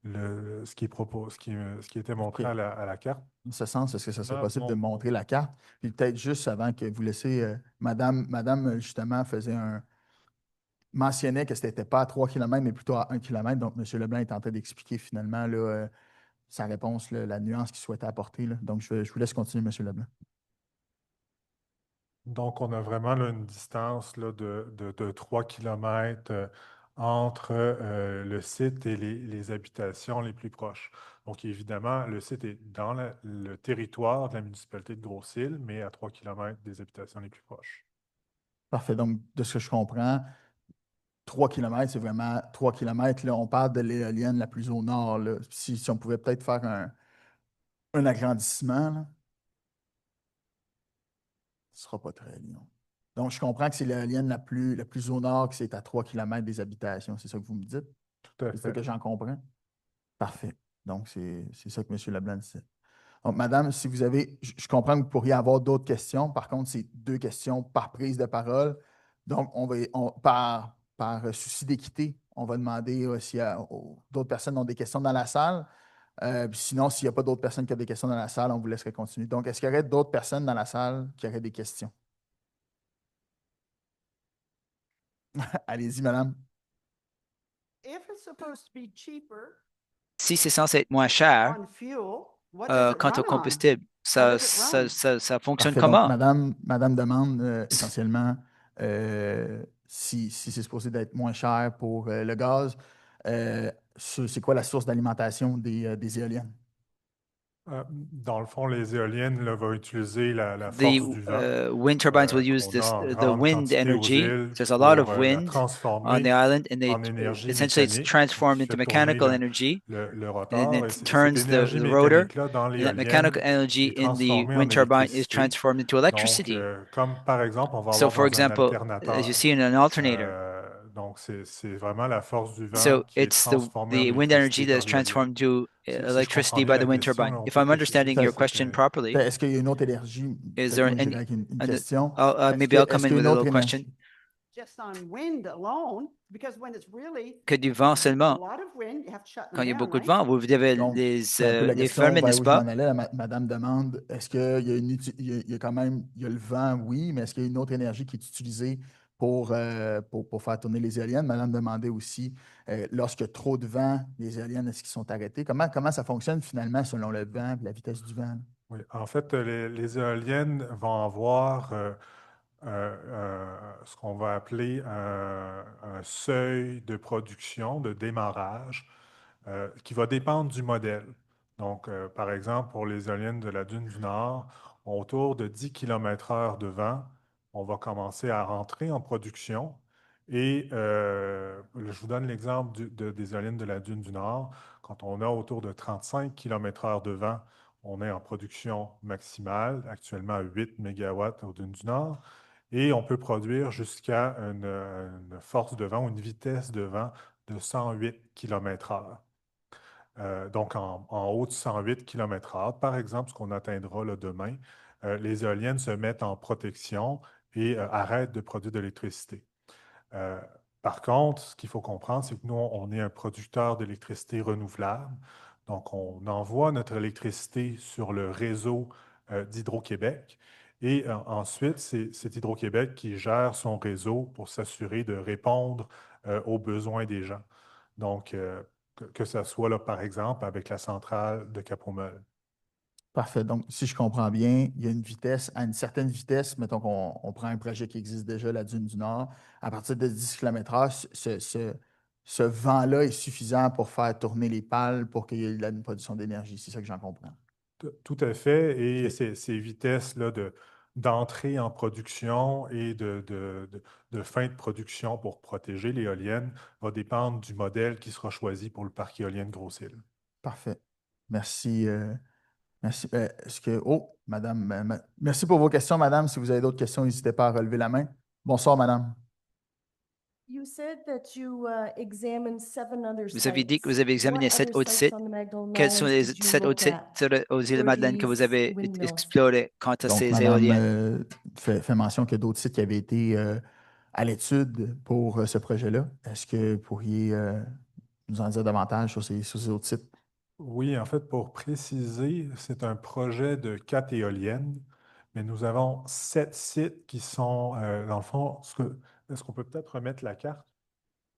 ce qui est ce qui était montré OK. à la carte. Dans ce sens, est-ce que ça serait Là, possible de mon- montrer la carte? Puis peut-être juste avant que vous laissiez, Madame, justement, mentionnait que ce n'était pas à 3 km, mais plutôt à 1 km. Donc, M. Leblanc est en train d'expliquer finalement là, sa réponse, là, la nuance qu'il souhaitait apporter. Là. Donc, je vous laisse continuer, M. Leblanc. Donc, on a vraiment là, une distance là, de 3 km entre le site et les habitations les plus proches. Donc, évidemment, le site est dans le territoire de la municipalité de Gros-Île, mais à 3 km des habitations les plus proches. Parfait. Donc, de ce que je comprends, 3 km, c'est vraiment 3 km. Là, on parle de l'éolienne la plus au nord. Là. Si on pouvait peut-être faire un agrandissement, là, ce ne sera pas très long. Donc, je comprends que c'est l'éolienne la plus au nord, que c'est à 3 km des habitations. C'est ça que vous me dites? Tout à C'est ça fait. que j'en comprends? Parfait. Donc, c'est ça que M. Leblanc disait. Donc, Madame, si vous avez, je comprends que vous pourriez avoir d'autres questions. Par contre, c'est 2 questions par prise de parole. Donc, par souci d'équité, on va demander si d'autres personnes ont des questions dans la salle. Sinon, s'il n'y a pas d'autres personnes qui ont des questions dans la salle, on vous laisserait continuer. Donc, est-ce qu'il y aurait d'autres personnes dans la salle qui auraient des questions? Allez-y, Madame. If it's supposed to be cheaper Si c'est censé être moins cher, on fuel, what does it quant au run on? combustible, How does it run? ça fonctionne Parfait. Donc, comment? Madame demande essentiellement si c'est supposé d'être moins cher pour le gaz, c'est quoi la source d'alimentation des éoliennes? Dans le fond, les éoliennes là, vont utiliser la The force du vent wind turbines will use qu'on a en the grande wind quantité aux energy. îles There's a lot pour of la wind on the transformer island, and en énergie essentially it's mécanique transformed qui into fait tourner mechanical energy, le and rotor. Et it cette turns énergie the rotor, mécanique-là dans and that l'éolienne mechanical energy est in the transformée en wind turbine is électricité. transformed into Donc, electricity. comme par exemple, on va So, avoir for dans un example, as you alternateur. see in an alternator, Donc, c'est vraiment la force du vent so qui est it's transformée en the wind energy électricité that par is l'éolienne. transformed to Si je comprends electricity bien by la the wind question, turbine. là, on If peut I'm peut-être essayer understanding de your peut-être question properly, Est-ce qu'il y a une autre énergie? is Peut-être there moi, j'irai any, avec une an, question. maybe I'll come Est-ce in qu'il y a with une a autre little question. énergie? Just on wind alone, because when it's really Que du vent a seulement. lot of wind, you have to shut Quand them il y a down, beaucoup de right? vent, vous devez Donc, c'est un peu la les question fermer, vers n'est-ce où je m'en pas? allais. Madame demande, est-ce qu'il y a il y a quand même, il y a le vent, oui, mais est-ce qu'il y a une autre énergie qui est utilisée pour faire tourner les éoliennes? Madame demandait aussi, lorsqu'il y a trop de vent, les éoliennes, est-ce qu'ils sont arrêtés? Comment ça fonctionne finalement selon le vent et la vitesse du vent? Oui, en fait, les éoliennes vont avoir ce qu'on va appeler un seuil de production, de démarrage, qui va dépendre du modèle. Donc, par exemple, pour les éoliennes de la dune du Nord, autour de 10 km/h de vent, on va commencer à rentrer en production. Et je vous donne l'exemple des éoliennes de la dune du Nord. Quand on a autour de 35 km/h de vent, on est en production maximale, actuellement à 8 MW aux dunes du Nord. Et on peut produire jusqu'à une force de vent ou une vitesse de vent de 108 km/h. Donc, en haut de 108 km/h, par exemple, ce qu'on atteindra là, demain, les éoliennes se mettent en protection et arrêtent de produire de l'électricité. Euh, Par contre, ce qu'il faut comprendre, c'est que nous, on est un producteur d'électricité renouvelable. Donc, on envoie notre électricité sur le réseau d'Hydro-Québec. Et ensuite, c'est Hydro-Québec qui gère son réseau pour s'assurer de répondre aux besoins des gens. Donc, que ce soit, là, par exemple, avec la centrale de Cap-Roumeul. Parfait. Donc, si je comprends bien, il y a une vitesse, à une certaine vitesse, mettons qu'on prend un projet qui existe déjà, la Dune du Nord, à partir de 10 km/h, ce vent-là est suffisant pour faire tourner les pales pour qu'il y ait une production d'énergie. C'est ça que j'en comprends. Tout à fait. Et OK. ces vitesses-là d'entrée en production et de fin de production pour protéger l'éolienne va dépendre du modèle qui sera choisi pour le parc éolien de Gros-Île. Parfait. Merci. Merci. Oh, madame, merci pour vos questions, madame. Si vous avez d'autres questions, n'hésitez pas à relever la main. Bonsoir, madame. Vous avez dit que vous avez examiné 7 autres sites. Quels sont les 7 autres sites aux îles de Madeleine que vous avez explorés quant à Donc, ces madame éoliennes? fait mention qu'il y a d'autres sites qui avaient été à l'étude pour ce projet-là. Est-ce que vous pourriez nous en dire davantage sur ces autres sites? Oui, en fait, pour préciser, c'est un projet de 4 éoliennes, mais nous avons 7 sites qui sont, dans le fond, est-ce qu'on peut peut-être remettre la carte?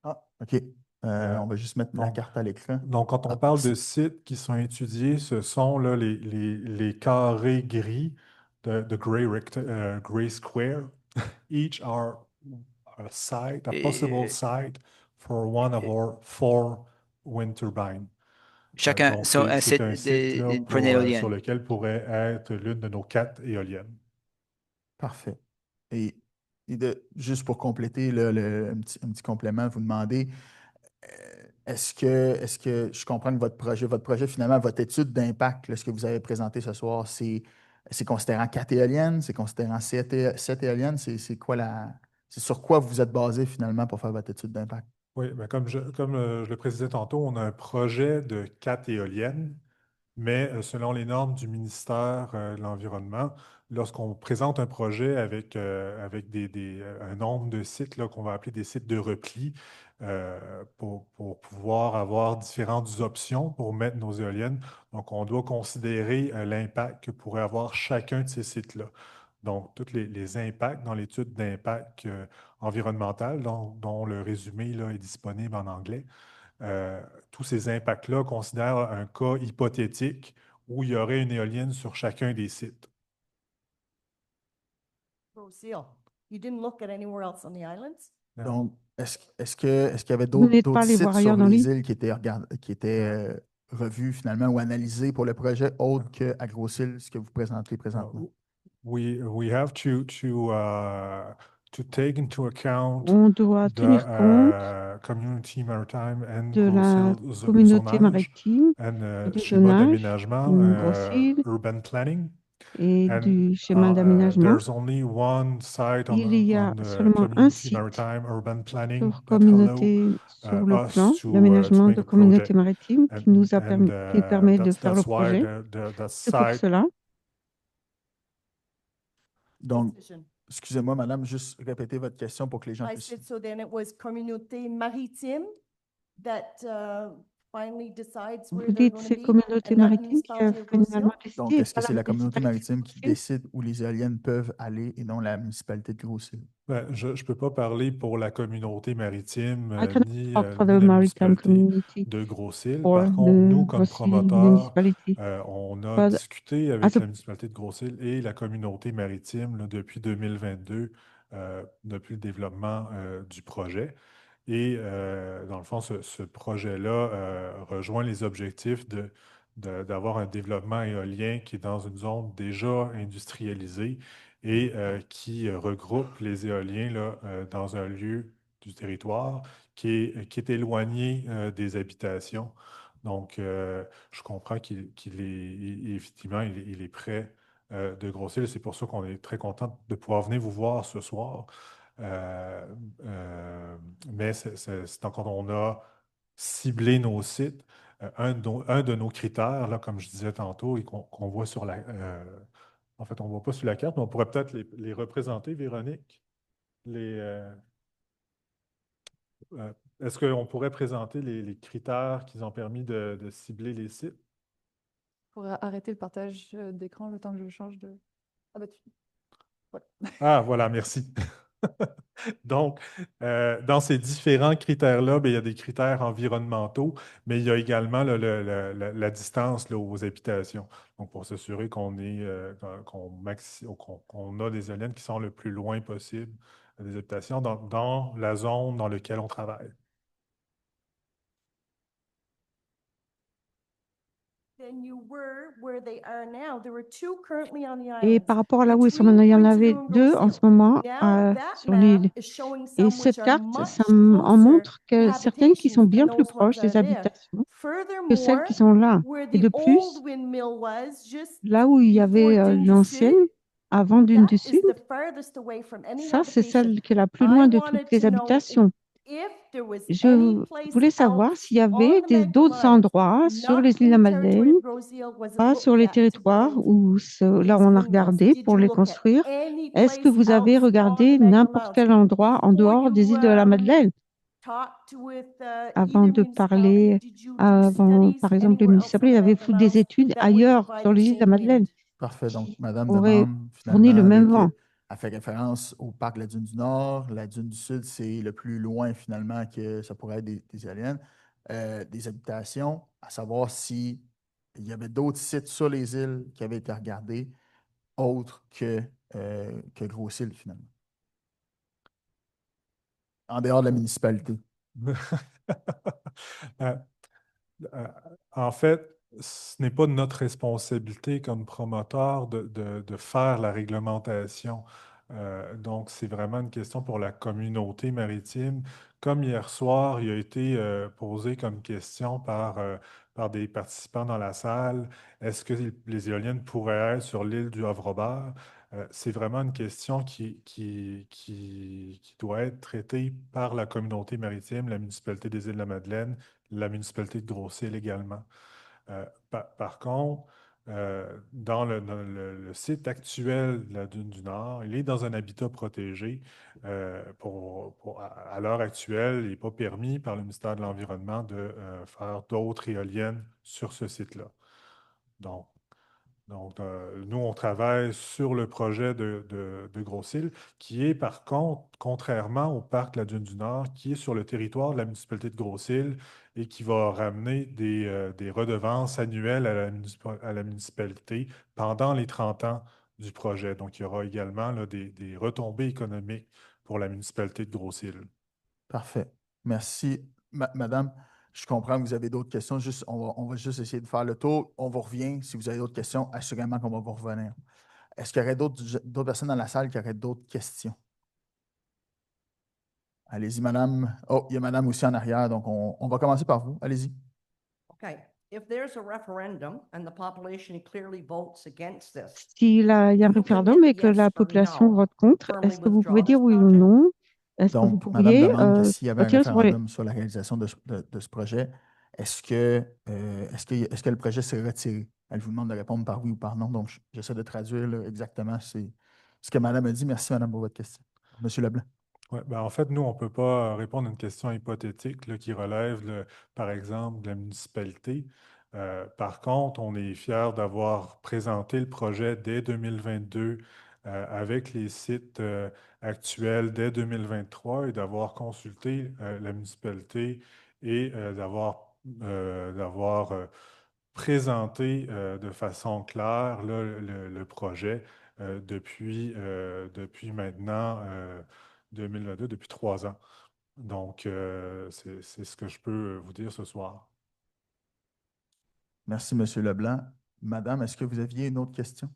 Ah, OK. On va juste mettre la carte à l'écran. Donc, quand on parle de sites qui sont étudiés, ce sont là, les carrés gris de Gray Square. Each are a site, a possible site for one of our 4 wind turbines. Chacun Donc, sur un c'est site un site là, d'une éolienne. sur lequel pourrait être l'une de nos 4 éoliennes. Parfait. Et juste pour compléter là, un petit complément, vous demandez, est-ce que je comprends que votre projet, finalement, votre étude d'impact, là, ce que vous avez présenté ce soir, c'est considérant 4 éoliennes, c'est considérant 7 éoliennes, c'est quoi c'est sur quoi vous êtes basé finalement pour faire votre étude d'impact? Oui, ben comme je le précisais tantôt, on a un projet de 4 éoliennes, mais selon les normes du ministère de l'Environnement, lorsqu'on présente un projet avec un nombre de sites qu'on va appeler des sites de repli, pour pouvoir avoir différentes options pour mettre nos éoliennes, donc on doit considérer l'impact que pourrait avoir chacun de ces sites-là. Donc, tous les impacts dans l'étude d'impact environnemental, dont le résumé là, est disponible en anglais. Tous ces impacts-là considèrent un cas hypothétique où il y aurait une éolienne sur chacun des sites. You didn't look at anywhere else on the islands? Donc, est-ce qu'il y avait Vous n'êtes pas d'autres allé sites voir sur ailleurs dans les l'île? îles qui étaient revus finalement ou analysés pour le projet autre qu'à Gros-Île, ce que vous présentez présentement? We have to take into account On doit tenir compte Community Maritime and de la Grosse-Île communauté zonage maritime, and du schéma zonage, d'aménagement, Gros-Île urban planning. et And du schéma d'aménagement. there's only one site Il y a on the seulement un Community site Maritime Urban Planning sur that allow sur le us plan to d'aménagement make de a communauté project. maritime qui nous a qui permet de faire le That's why projet. the C'est pour site. cela. Donc, excusez-moi, madame, juste répéter votre question pour que les gens I puissent. said, so then it was communauté maritime that finally decides where Vous they're dites going to c'est be, communauté and not the maritime qui a municipality of Grosse-Île? finalement Donc, décidé, est-ce que pas c'est la communauté municipalité maritime de qui Gros-Île. décide où les éoliennes peuvent aller et non la municipalité de Gros-Île? Ben, je ne peux pas parler pour la communauté maritime I cannot ni talk for la the maritime municipalité community de Gros-Île. or Par contre, nous, the comme Gros-Île promoteurs, municipality. on a But discuté avec as a la municipalité de Gros-Île et la communauté maritime là, depuis 2022, depuis le développement du projet. Et dans le fond, ce projet-là rejoint les objectifs d'avoir un développement éolien qui est dans une zone déjà industrialisée et qui regroupe les éoliens là, dans un lieu du territoire qui est éloigné des habitations. Donc, je comprends effectivement, il est près de Grosse-Île. C'est pour ça qu'on est très content de pouvoir venir vous voir ce soir. Euh, mais quand on a ciblé nos sites, un de nos critères, là, comme je disais tantôt, et qu'on voit sur en fait, on ne voit pas sur la carte, mais on pourrait peut-être les représenter, Véronique. Est-ce qu'on pourrait présenter les critères qui ont permis de cibler les sites? Pour arrêter le partage d'écran le temps que je change de. Ah bah voilà. Ah, voilà, merci. Donc, dans ces différents critères-là, ben, il y a des critères environnementaux, mais il y a également la distance là, aux habitations. Donc, pour s'assurer qu'on a des éoliennes qui sont le plus loin possible des habitations dans la zone dans laquelle on travaille. Et par rapport à là où ils sont maintenant, il y en avait 2 en ce moment sur l'île. Et cette carte, ça en montre que certaines qui sont bien plus proches des habitations que celles qui sont là. Et de plus, là où il y avait l'ancienne, avant Dune du Sud, ça, c'est celle qui est la plus loin de toutes les habitations. Je voulais savoir s'il y avait d'autres endroits sur les îles de la Madeleine, pas sur les territoires où là on a regardé pour les construire. Est-ce que vous avez regardé n'importe quel endroit en dehors des îles de la Madeleine avant de parler, avant, par exemple, le municipal, il avait fait des études ailleurs sur les îles de la Madeleine. Parfait. Donc, Madame Aurait demande fourni le finalement même vent. elle fait référence au parc de la Dune du Nord. La Dune du Sud, c'est le plus loin finalement que ça pourrait être des éoliennes, des habitations, à savoir si il y avait d'autres sites sur les îles qui avaient été regardés, autres que Gros-Île finalement, en dehors de la municipalité. Euh, En fait, ce n'est pas notre responsabilité comme promoteur de faire la réglementation. Donc, c'est vraiment une question pour la communauté maritime. Comme hier soir, il a été posé comme question par des participants dans la salle, est-ce que les éoliennes pourraient être sur l'île du Havre-Robert? C'est vraiment une question qui doit être traitée par la communauté maritime, la municipalité des Îles-de-la-Madeleine, la municipalité de Gros-Île également. Par contre, dans le site actuel de la Dune du Nord, il est dans un habitat protégé. À l'heure actuelle, il n'est pas permis par le ministère de l'Environnement de faire d'autres éoliennes sur ce site-là. Donc, nous, on travaille sur le projet de Gros-Île, qui est par contre, contrairement au parc de la Dune du Nord, qui est sur le territoire de la municipalité de Gros-Île et qui va ramener des redevances annuelles à la municipalité pendant les 30 ans du projet. Donc, il y aura également là, des retombées économiques pour la municipalité de Gros-Île. Parfait. Merci, Madame. Je comprends que vous avez d'autres questions. On va juste essayer de faire le tour. On vous revient. Si vous avez d'autres questions, assurément qu'on va vous revenir. Est-ce qu'il y aurait d'autres personnes dans la salle qui auraient d'autres questions? Allez-y, Madame. Oh, il y a Madame aussi en arrière, donc on va commencer par vous. Allez-y. Okay. If there's a referendum and the population clearly votes against this, S'il y a un référendum et que la population vote contre, est-ce que vous pouvez dire oui ou non? Est-ce que vous Donc, Madame pourriez demande que s'il y avait un retirer sur référendum sur la réalisation de ce projet, est-ce que le projet s'est retiré? Elle vous demande de répondre par oui ou par non. Donc, j'essaie de traduire là, exactement ce que Madame a dit. Merci, Madame, pour votre question. Monsieur Leblanc. Ouais, ben en fait, nous, on ne peut pas répondre à une question hypothétique là, qui relève, par exemple, de la municipalité. Par contre, on est fiers d'avoir présenté le projet dès 2022 avec les sites actuels dès 2023 et d'avoir consulté la municipalité et d'avoir présenté de façon claire là, le projet depuis maintenant 2022, depuis 3 ans. Donc, c'est ce que je peux vous dire ce soir. Merci, Monsieur Leblanc. Madame, est-ce que vous aviez une autre question?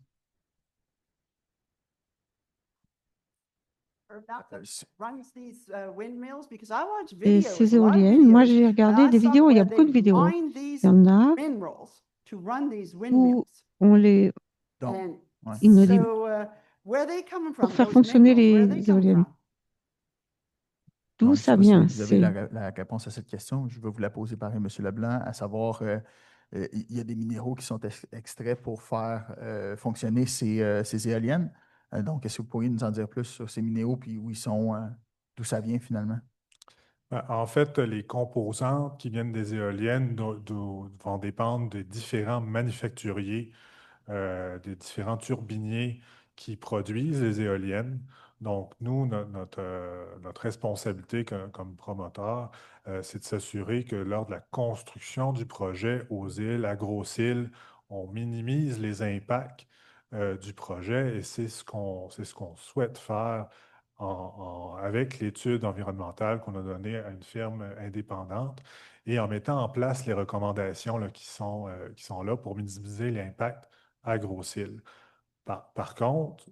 Et ces éoliennes, moi j'ai regardé des vidéos, il y a beaucoup de vidéos. Il y en a où on les pour faire fonctionner les éoliennes. D'où ça vient? Vous avez la réponse à cette question. Je vais vous la poser par M. Leblanc, à savoir, il y a des minéraux qui sont extraits pour faire fonctionner ces éoliennes. Donc, est-ce que vous pourriez nous en dire plus sur ces minéraux puis où ils sont, d'où ça vient finalement? En fait, les composantes qui viennent des éoliennes vont dépendre des différents manufacturiers, des différents turbiniers qui produisent les éoliennes. Donc, nous, notre responsabilité comme promoteur, c'est de s'assurer que lors de la construction du projet aux îles, à Gros-Île, on minimise les impacts du projet et c'est ce qu'on souhaite faire avec l'étude environnementale qu'on a donnée à une firme indépendante et en mettant en place les recommandations là, qui sont là pour minimiser l'impact à Gros-Île. Par contre,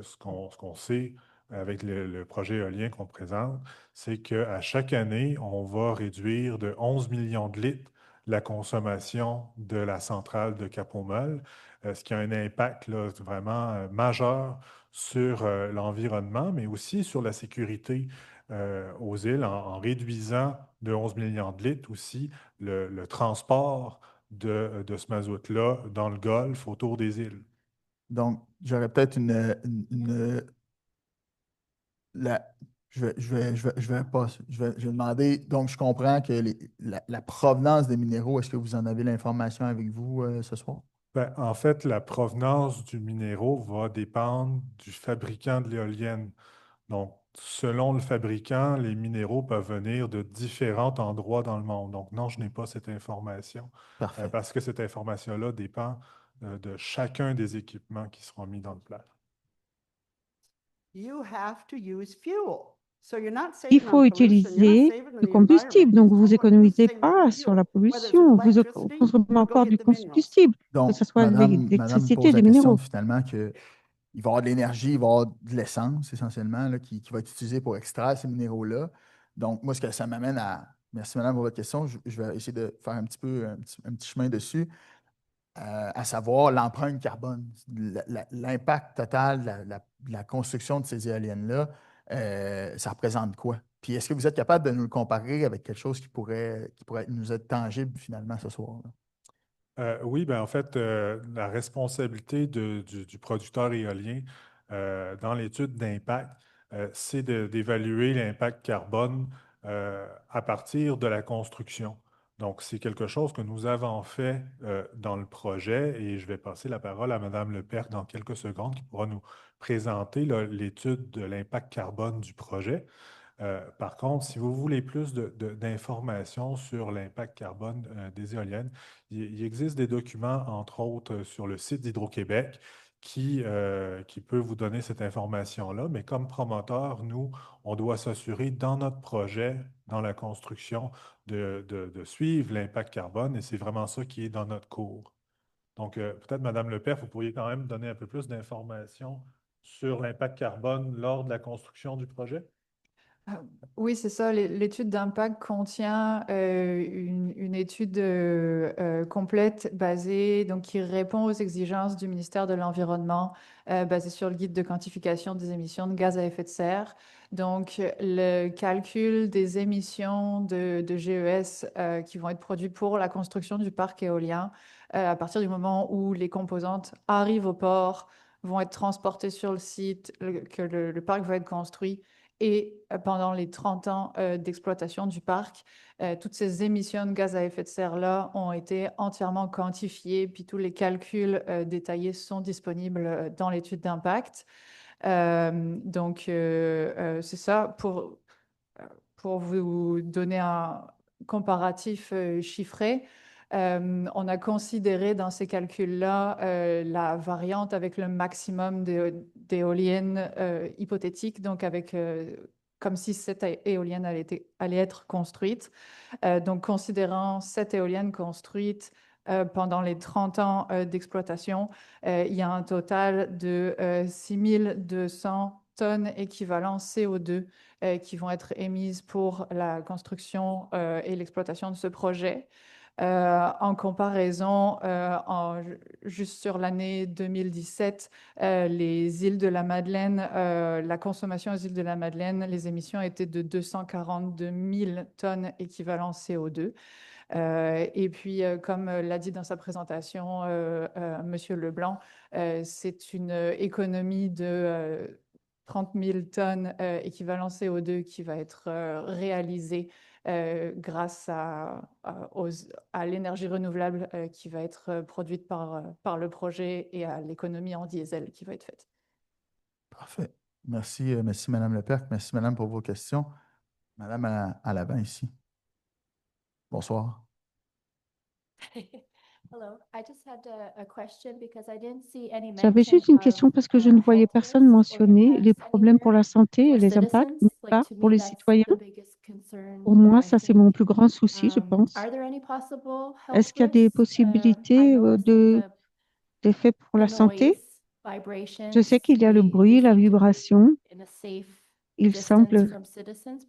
ce qu'on sait avec le projet éolien qu'on présente, c'est qu'à chaque année, on va réduire de 11 millions de litres la consommation de la centrale de Cap-au-Mol, ce qui a un impact là, vraiment majeur sur l'environnement, mais aussi sur la sécurité aux îles en réduisant de 11 millions de litres aussi le transport de ce mazout-là dans le golfe autour des îles. Donc, j'aurais peut-être je vais demander, donc je comprends que la provenance des minéraux, est-ce que vous en avez l'information avec vous ce soir? Ben, en fait, la provenance du minéraux va dépendre du fabricant de l'éolienne. Donc, selon le fabricant, les minéraux peuvent venir de différents endroits dans le monde. Donc, non, je n'ai pas cette information Parfait. parce que cette information-là dépend de chacun des équipements qui seront mis dans le plan. You have to use fuel. So you're not Il saving faut on pollution, you're utiliser not saving on du the combustible, environment. donc vous It's économisez the same pas with sur fuel. la Whether it's pollution, vous electricity consommez or go encore get du the minerals. combustible, que Donc, ce soit madame l'électricité pose des la question minéraux. finalement qu'il va y avoir de l'énergie, il va y avoir de l'essence essentiellement là, qui va être utilisée pour extraire ces minéraux-là. Donc, moi, ce que ça m'amène à. Merci, madame, pour votre question. Je vais essayer de faire un petit chemin dessus, à savoir l'empreinte carbone, l'impact total de la construction de ces éoliennes-là. Ça représente quoi? Puis, est-ce que vous êtes capable de nous le comparer avec quelque chose qui pourrait nous être tangible finalement ce soir? Oui, ben en fait, la responsabilité du producteur éolien dans l'étude d'impact, c'est d'évaluer l'impact carbone à partir de la construction. Donc, c'est quelque chose que nous avons fait dans le projet et je vais passer la parole à Mme Lepère dans quelques secondes qui pourra nous présenter l'étude de l'impact carbone du projet. Par contre, si vous voulez plus d'informations sur l'impact carbone des éoliennes, il existe des documents, entre autres, sur le site d'Hydro-Québec qui peut vous donner cette information-là. Mais comme promoteur, nous, on doit s'assurer dans notre projet, dans la construction, de suivre l'impact carbone et c'est vraiment ça qui est dans notre cours. Donc, peut-être, Mme Lepère, vous pourriez quand même donner un peu plus d'informations sur l'impact carbone lors de la construction du projet? Oui, c'est ça. L'étude d'impact contient une étude complète basée, donc qui répond aux exigences du ministère de l'Environnement, basée sur le guide de quantification des émissions de gaz à effet de serre. Donc, le calcul des émissions de GES qui vont être produites pour la construction du parc éolien, à partir du moment où les composantes arrivent au port, vont être transportées sur le site, que le parc va être construit. Et pendant les 30 ans d'exploitation du parc, toutes ces émissions de gaz à effet de serre-là ont été entièrement quantifiées, puis tous les calculs détaillés sont disponibles dans l'étude d'impact. Donc, c'est ça. Pour vous donner un comparatif chiffré, on a considéré dans ces calculs-là la variante avec le maximum d'éoliennes hypothétiques, donc avec comme si cette éolienne allait être construite. Donc, considérant cette éolienne construite pendant les 30 ans d'exploitation, il y a un total de 6200 tonnes équivalent CO2 qui vont être émises pour la construction et l'exploitation de ce projet. En comparaison, juste sur l'année 2017, les îles de la Madeleine, la consommation aux îles de la Madeleine, les émissions étaient de 242 000 tonnes équivalent CO2. Et puis, comme l'a dit dans sa présentation Monsieur Leblanc, c'est une économie de 30 000 tonnes équivalent CO2 qui va être réalisée grâce à l'énergie renouvelable qui va être produite par le projet et à l'économie en diesel qui va être faite. Parfait. Merci, merci Mme Lepère. Merci, Madame, pour vos questions. Madame à l'avant ici. Bonsoir. J'avais juste une question parce que je ne voyais personne mentionner les problèmes pour la santé et les impacts pour les citoyens. Pour moi, ça, c'est mon plus grand souci, je pense. Est-ce qu'il y a des possibilités d'effets pour la santé? Je sais qu'il y a le bruit, la vibration. Il semble que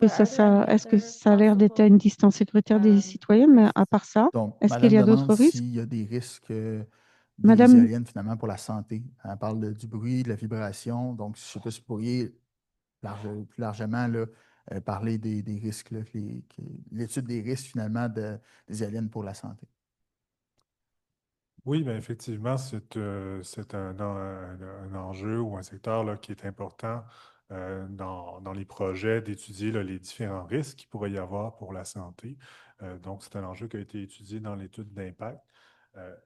est-ce que ça a l'air d'être à une distance sécuritaire des citoyens, mais à part ça, est-ce qu'il y a d'autres risques? S'il y a des risques des Madame, éoliennes finalement pour la santé. Elle parle du bruit, de la vibration. Donc, je ne sais pas si vous pourriez plus largement là, parler des risques, l'étude des risques finalement des éoliennes pour la santé. Oui, bien effectivement, c'est un enjeu ou un secteur là, qui est important dans les projets d'étudier là, les différents risques qu'il pourrait y avoir pour la santé. Donc, c'est un enjeu qui a été étudié dans l'étude d'impact.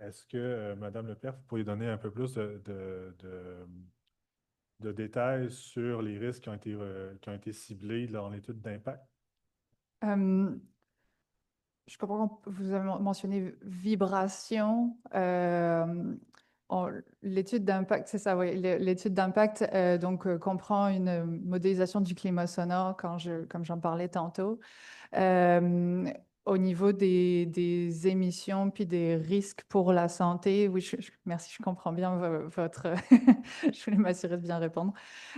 Est-ce que, Madame Lepierre, vous pourriez donner un peu plus de détails sur les risques qui ont été ciblés dans l'étude d'impact? Je comprends que vous avez mentionné vibration. L'étude d'impact, c'est ça, oui. L'étude d'impact comprend une modélisation du climat sonore, comme j'en parlais tantôt. Au niveau des émissions puis des risques pour la santé, oui, merci, je comprends bien votre... je voulais m'assurer de bien répondre.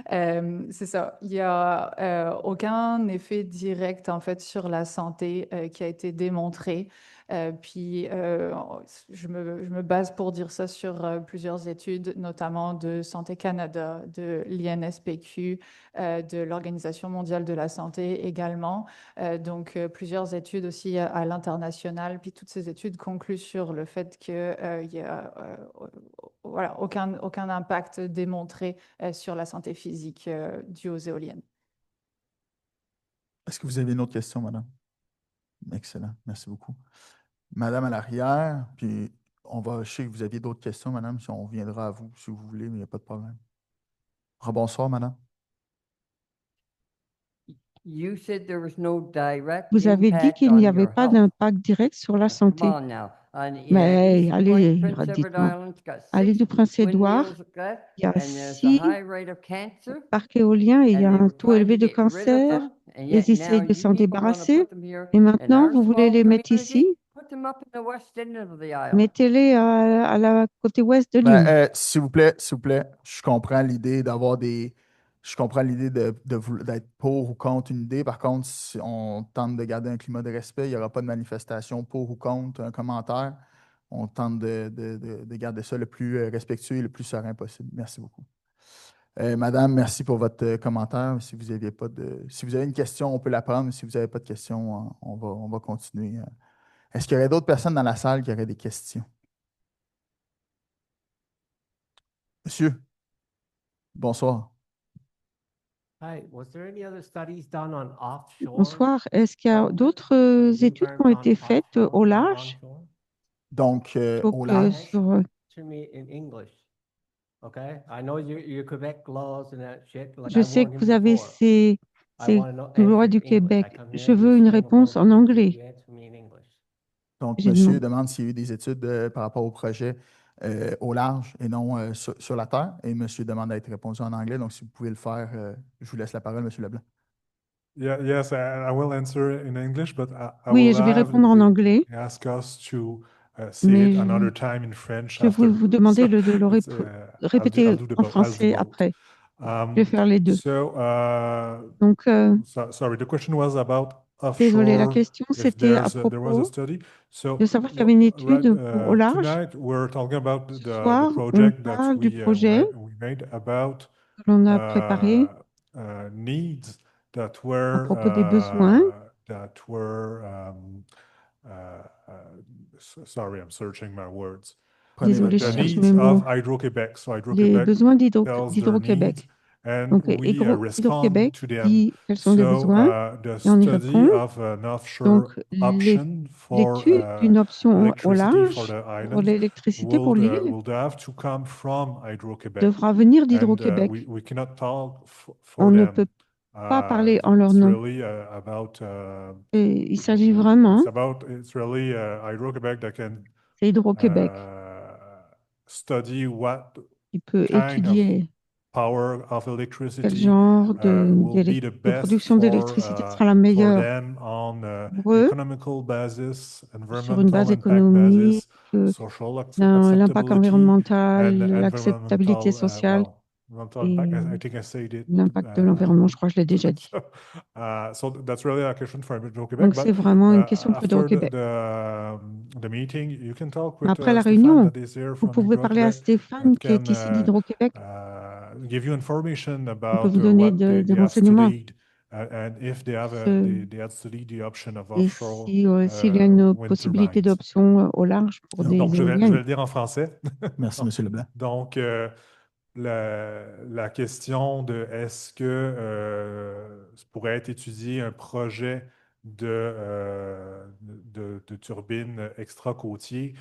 C'est ça. Il n'y a aucun effet direct, en fait, sur la santé qui a été démontré. Puis, je me base pour dire ça sur plusieurs études, notamment de Santé Canada, de l'INSPQ, de l'Organisation mondiale de la santé également. Donc, plusieurs études aussi à l'international. Puis, toutes ces études concluent sur le fait qu'il n'y a voilà, aucun impact démontré sur la santé physique due aux éoliennes. Est-ce que vous avez une autre question, madame? Excellent, merci beaucoup. Madame à l'arrière, puis je sais que vous aviez d'autres questions, madame, si on reviendra à vous, si vous voulez, mais il n'y a pas de problème. Rebonsoir, madame. Vous avez dit qu'il n'y avait pas d'impact direct sur la santé. Mais allez, dites-moi. À l'île du Prince-Édouard, il y a 6 parcs éoliens et il y a un taux élevé de cancer. Ils essayent de s'en débarrasser. Et maintenant, vous voulez les mettre ici? Mettez-les à la côté ouest de l'île. S'il vous plaît, je comprends l'idée d'avoir des... Je comprends l'idée d'être pour ou contre une idée. Par contre, si on tente de garder un climat de respect, il n'y aura pas de manifestation pour ou contre un commentaire. On tente de garder ça le plus respectueux et le plus serein possible. Merci beaucoup. Madame, merci pour votre commentaire. Si vous avez une question, on peut la prendre. Si vous n'avez pas de question, on va continuer. Est-ce qu'il y aurait d'autres personnes dans la salle qui auraient des questions? Monsieur, bonsoir. Bonsoir. Est-ce qu'il y a d'autres études qui ont été faites au large? Donc, au large. Je sais que vous avez ces lois du Québec. Je veux une réponse en anglais. Donc, monsieur demande s'il y a eu des études par rapport au projet au large et non sur la Terre. Et monsieur demande à être répondu en anglais. Donc, si vous pouvez le faire, je vous laisse la parole, monsieur Leblanc. Yes, I will answer in English, but oui, je vais répondre en anglais. Ask us to mais je vais vous demander de le répéter en français après. Je vais faire les deux. Donc, désolé, la question c'était à propos de savoir qu'il y avait une étude au large. Ce soir, on parle du projet que l'on a préparé à propos des besoins. Sorry, I'm searching my words. Désolé, je cherche mes mots. Les besoins d'Hydro-Québec. Donc, Hydro-Québec dit quels sont les besoins et on y répond. Donc, l'étude d'une option au large pour l'électricité pour l'île devra venir d'Hydro-Québec. On ne peut pas parler en leur nom. Et il s'agit vraiment, c'est Hydro-Québec qui peut étudier quel genre de production d'électricité sera la meilleure pour eux sur une base économique, l'impact environnemental, l'acceptabilité sociale. L'impact de l'environnement, je crois que je l'ai déjà dit. Donc, c'est vraiment une question pour Hydro-Québec. Après la réunion, vous pouvez parler à Stéphane, qui est ici d'Hydro-Québec. Il peut vous donner des renseignements Et s'il y a une possibilité d'option au large pour des Donc, je vais éoliennes. le dire en français. Merci, M. Leblanc. Donc, la question de est-ce que ça pourrait être étudié un projet de turbine extra-côtier,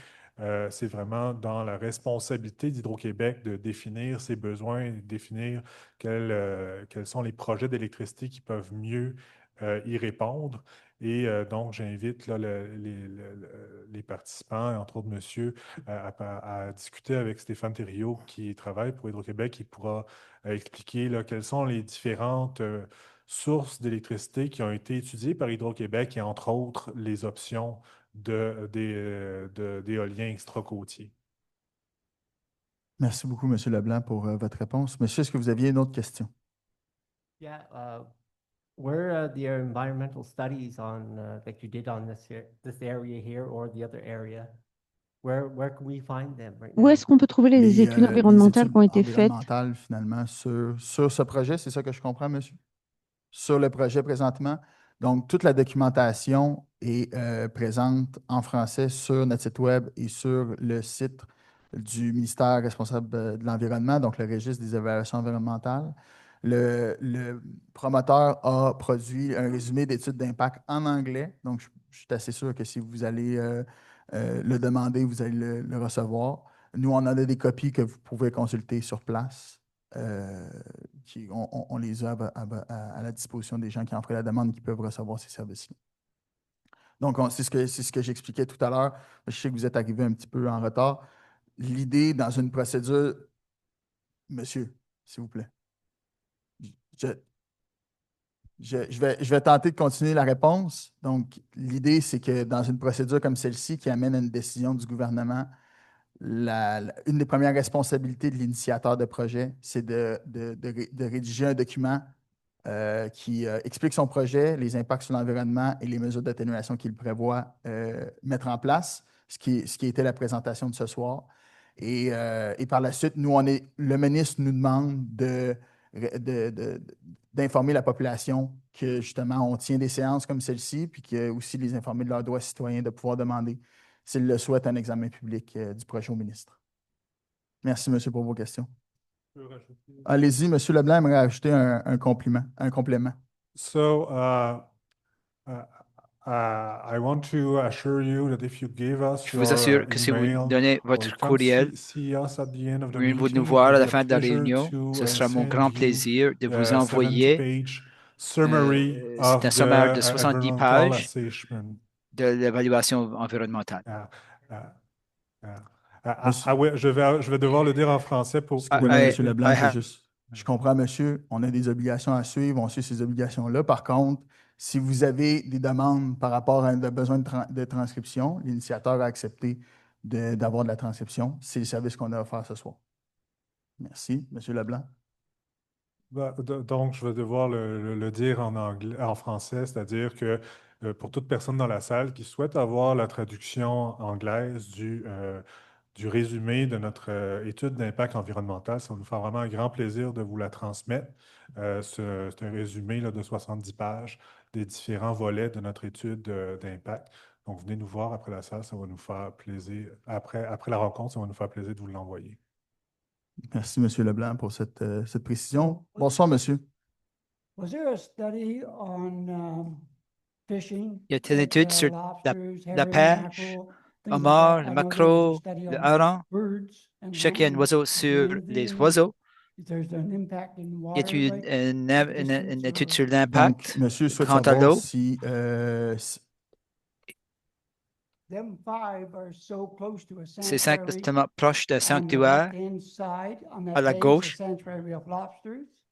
c'est vraiment dans la responsabilité d'Hydro-Québec de définir ses besoins, et définir quels sont les projets d'électricité qui peuvent mieux y répondre. Et donc, j'invite là, les participants, entre autres monsieur, à discuter avec Stéphane Thériault qui travaille pour Hydro-Québec, qui pourra expliquer là, quelles sont les différentes sources d'électricité qui ont été étudiées par Hydro-Québec et entre autres les options d'éoliens extra-côtiers. Merci beaucoup, M. Leblanc, pour votre réponse. Monsieur, est-ce que vous aviez une autre question? Yeah, where are the environmental studies on that you did on this area here or the other area? Where can we find them right Où now? est-ce qu'on peut trouver les études environnementales qui ont été faites? Environnementales, finalement, sur ce projet, c'est ça que je comprends, monsieur? Sur le projet présentement. Donc, toute la documentation est présente en français sur notre site web et sur le site du ministère responsable de l'Environnement, donc le registre des évaluations environnementales. Le promoteur a produit un résumé d'études d'impact en anglais, donc je suis assez sûr que si vous allez le demander, vous allez le recevoir. Nous, on en a des copies que vous pouvez consulter sur place. On les a à la disposition des gens qui en feraient la demande et qui peuvent recevoir ces services-là. Donc, c'est ce que j'expliquais tout à l'heure. Je sais que vous êtes arrivé un petit peu en retard. L'idée dans une procédure, monsieur, s'il vous plaît, je vais tenter de continuer la réponse. Donc, l'idée, c'est que dans une procédure comme celle-ci qui amène à une décision du gouvernement, une des premières responsabilités de l'initiateur de projet, c'est de rédiger un document qui explique son projet, les impacts sur l'environnement et les mesures d'atténuation qu'il prévoit mettre en place, ce qui était la présentation de ce soir. Et par la suite, le ministre nous demande d'informer la population que, justement, on tient des séances comme celle-ci, puis que aussi les informer de leurs droits citoyens de pouvoir demander, s'ils le souhaitent, un examen public du projet au ministre. Merci, monsieur, pour vos questions. Allez-y, monsieur Leblanc aimerait ajouter un complément. So, I want to assure you that if you give us Je vous assure que si vous donnez votre courriel, venez nous voir à la fin de la réunion. Ce sera mon grand plaisir de vous envoyer c'est un sommaire de 70 pages de l'évaluation environnementale. Je vais devoir le dire en français pour... Monsieur Leblanc, je comprends, monsieur, on a des obligations à suivre, on suit ces obligations-là. Par contre, si vous avez des demandes par rapport à un besoin de transcription, l'initiateur a accepté d'avoir de la transcription. C'est le service qu'on a offert ce soir. Merci. Monsieur Leblanc. Donc, je vais devoir le dire en français, c'est-à-dire que pour toute personne dans la salle qui souhaite avoir la traduction anglaise du résumé de notre étude d'impact environnemental, ça va nous faire vraiment un grand plaisir de vous la transmettre. C'est un résumé là, de 70 pages des différents volets de notre étude d'impact. Donc, venez nous voir après la salle, ça va nous faire plaisir. Après la rencontre, ça va nous faire plaisir de vous l'envoyer. Merci, M. Leblanc, pour cette précision. Bonsoir, monsieur. Y a-t-il une étude sur la pêche, homard, le maquereau, le hareng? Je sais qu'il y a un oiseau sur les oiseaux. Y a-t-il une étude sur l'impact monsieur souhaite quant à savoir l'eau? si Ces cinq sont proches d'un sanctuaire à la gauche,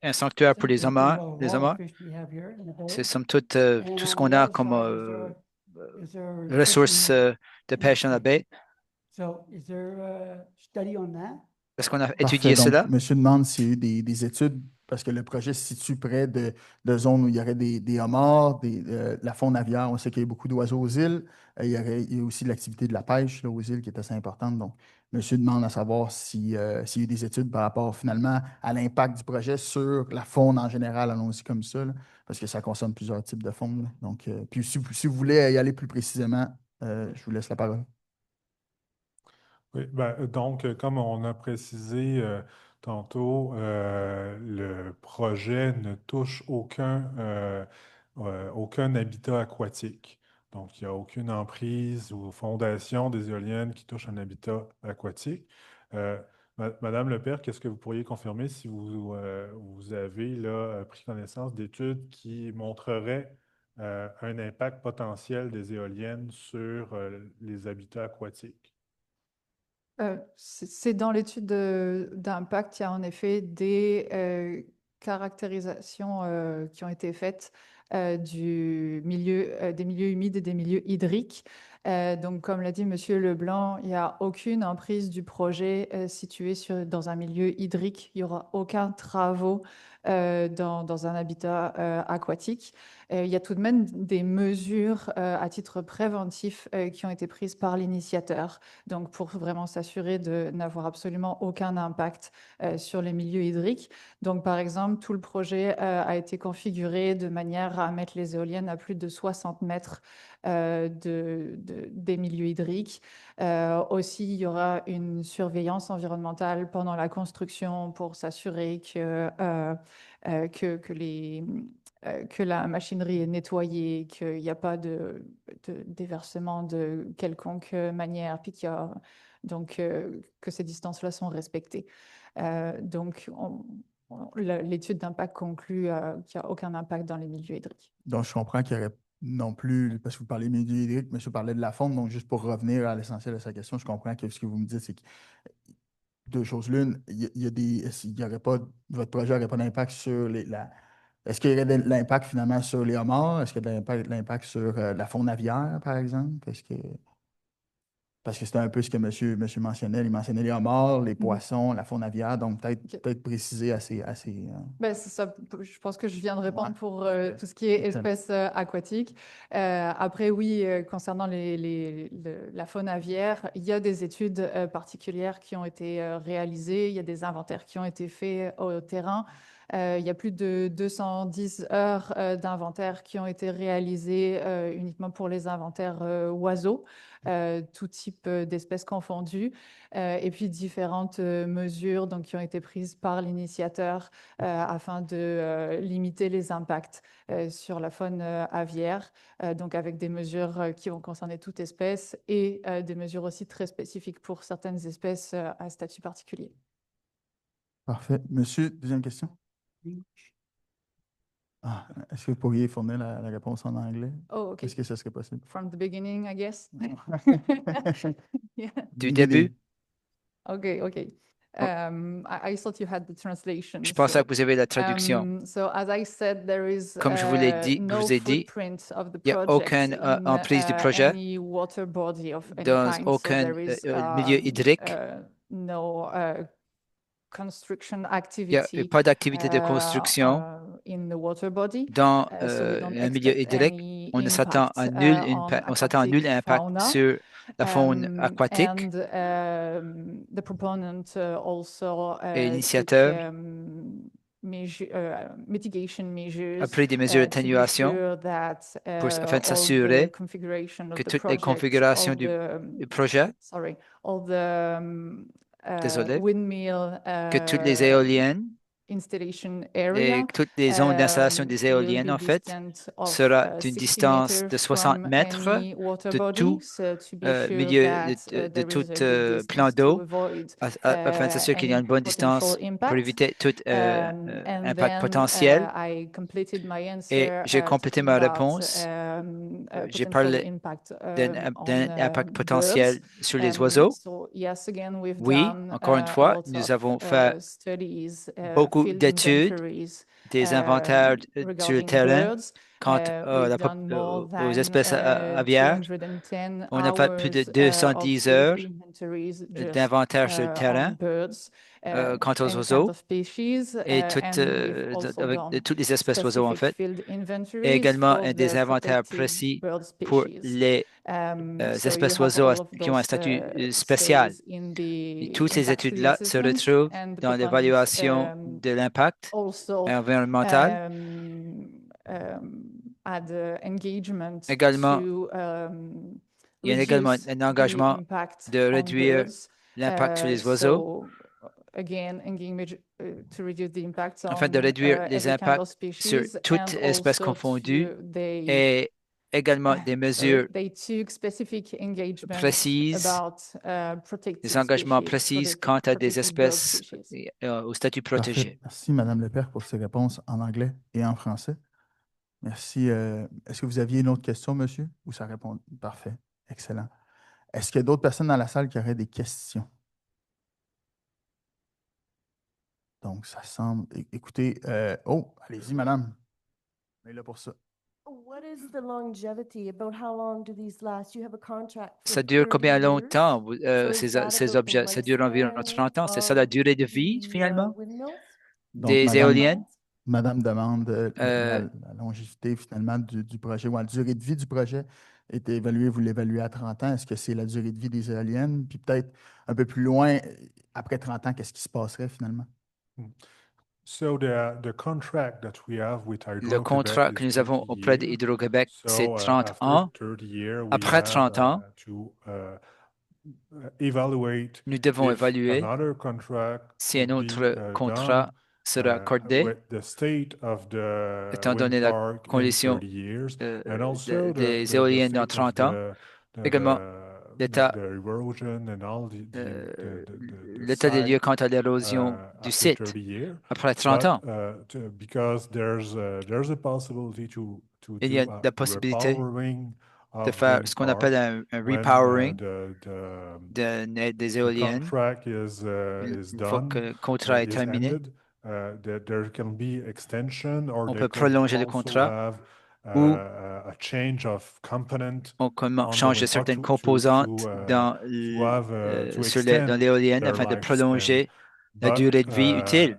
un sanctuaire pour les homards. C'est somme toute tout ce qu'on a comme ressources de pêche dans la baie. Est-ce qu'on a étudié cela? Monsieur demande s'il y a eu des études, parce que le projet se situe près de zones où il y aurait des homards, la faune aviaire. On sait qu'il y a beaucoup d'oiseaux aux îles. Il y a aussi l'activité de la pêche là, aux îles qui est assez importante. Donc, monsieur demande à savoir s'il y a eu des études par rapport finalement à l'impact du projet sur la faune en général, allons-y comme ça, là, parce que ça concerne plusieurs types de faune, là. Donc, puis si vous voulez y aller plus précisément, je vous laisse la parole. Oui, donc, comme on a précisé tantôt, le projet ne touche aucun habitat aquatique. Donc, il n'y a aucune emprise ou fondation des éoliennes qui touche un habitat aquatique. Madame Lepère, qu'est-ce que vous pourriez confirmer si vous avez là, pris connaissance d'études qui montreraient un impact potentiel des éoliennes sur les habitats aquatiques? C'est dans l'étude d'impact, il y a en effet des caractérisations qui ont été faites des milieux humides et des milieux hydriques. Donc, comme l'a dit Monsieur Leblanc, il n'y a aucune emprise du projet situé dans un milieu hydrique. Il n'y aura aucun travaux dans un habitat aquatique. Il y a tout de même des mesures à titre préventif qui ont été prises par l'initiateur. Donc, pour vraiment s'assurer de n'avoir absolument aucun impact sur les milieux hydriques. Donc, par exemple, tout le projet a été configuré de manière à mettre les éoliennes à plus de 60 mètres des milieux hydriques. Aussi, il y aura une surveillance environnementale pendant la construction pour s'assurer que la machinerie est nettoyée, qu'il n'y a pas de déversement de quelconque manière, puis que ces distances-là sont respectées. Donc, l'étude d'impact conclut qu'il n'y a aucun impact dans les milieux hydriques. Donc, je comprends qu'il y aurait non plus, parce que vous parlez de milieux hydriques, monsieur parlait de la faune, donc juste pour revenir à l'essentiel de sa question, je comprends que ce que vous me dites, c'est que deux choses l'une, votre projet n'aurait pas d'impact sur est-ce qu'il y aurait de l'impact finalement sur les homards? Est-ce qu'il y a de l'impact sur la faune aviaire, par exemple? Parce que c'était un peu ce que monsieur mentionnait. Il mentionnait les homards, les poissons, la faune aviaire, donc peut-être préciser assez. C'est ça, je pense que je viens de répondre pour tout ce qui est Excellent. espèces aquatiques. Après, oui, concernant la faune aviaire, il y a des études particulières qui ont été réalisées, il y a des inventaires qui ont été faits au terrain. Il y a plus de 210 heures d'inventaires qui ont été réalisées uniquement pour les inventaires oiseaux, tout type d'espèces confondues, et puis différentes mesures donc, qui ont été prises par l'initiateur afin de limiter les impacts sur la faune aviaire, donc avec des mesures qui vont concerner toute espèce et des mesures aussi très spécifiques pour certaines espèces à statut particulier. Parfait. Monsieur, deuxième question? Est-ce que vous pourriez fournir la réponse en anglais? Oh, OK. Est-ce que ça serait possible? From the beginning, I guess. Yeah. Du début? OK. I thought you had the translation. Je pensais que vous avez la traduction. So as I said, there is Comme je vous l'ai dit, no footprint of the il n'y a aucune emprise du projet any water body of any dans kind. aucun So there is, milieu hydrique. No construction Il n'y a activity pas d'activité de construction in the water body. dans So we don't un milieu expect hydrique. any On s'attend à nul impact fauna. sur la faune aquatique. And the proponent also Et l'initiateur mitigation measures a pris des mesures d'atténuation afin de s'assurer que toutes les configurations du projet, que toutes les éoliennes et toutes les zones d'installation des éoliennes, en fait, sera d'une distance de 60 mètres de tout milieu, de tout plan d'eau, afin de s'assurer qu'il y a une bonne distance pour éviter tout impact potentiel. Et j'ai complété ma réponse. J'ai parlé d'un impact potentiel sur les oiseaux. Oui, encore une fois, nous avons fait beaucoup d'études, des inventaires sur le terrain quant aux espèces aviaires. On a fait plus de 210 heures d'inventaire sur le terrain quant aux oiseaux et toutes les espèces d'oiseaux, en fait, et également des inventaires précis pour les espèces d'oiseaux qui ont un statut spécial. Et toutes ces études-là se retrouvent dans l'évaluation de l'impact environnemental. Également, il y a également un engagement de réduire l'impact sur les oiseaux, afin de réduire les impacts sur toutes espèces confondues et également des mesures précises, des engagements précis quant à des espèces au statut protégé. Parfait. Merci, Mme Lepère, pour ces réponses en anglais et en français. Merci. Est-ce que vous aviez une autre question, monsieur? Ou ça répond? Parfait. Excellent. Est-ce qu'il y a d'autres personnes dans la salle qui auraient des questions? Donc, ça semble... Écoutez, allez-y, madame. On est là pour ça. Ça dure combien de longtemps, ces objets? Ça dure environ 30 ans. C'est ça la durée de vie, finalement, des éoliennes? Madame demande la longévité, finalement, du projet, ou la durée de vie du projet est évaluée, vous l'évaluez à 30 ans. Est-ce que c'est la durée de vie des éoliennes? Puis peut-être un peu plus loin, après 30 ans, qu'est-ce qui se passerait, finalement? Le contrat que nous avons auprès d'Hydro-Québec, c'est 30 ans. Après 30 ans, nous devons évaluer si un autre contrat sera accordé, étant donné la condition des éoliennes dans 30 ans, également l'état des lieux quant à l'érosion du site après 30 ans. Il y a la possibilité de faire ce qu'on appelle un repowering des éoliennes. Une fois que le contrat est terminé, on peut prolonger le contrat ou on change certaines composantes dans l'éolienne afin de prolonger la durée de vie utile.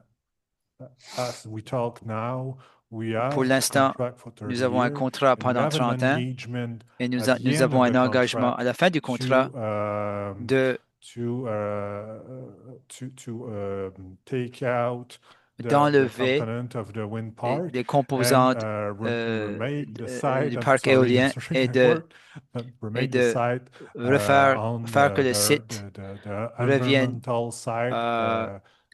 Pour l'instant, nous avons un contrat pendant 30 ans et nous avons un engagement à la fin du contrat d'enlever les composantes du parc éolien et de faire que le site revienne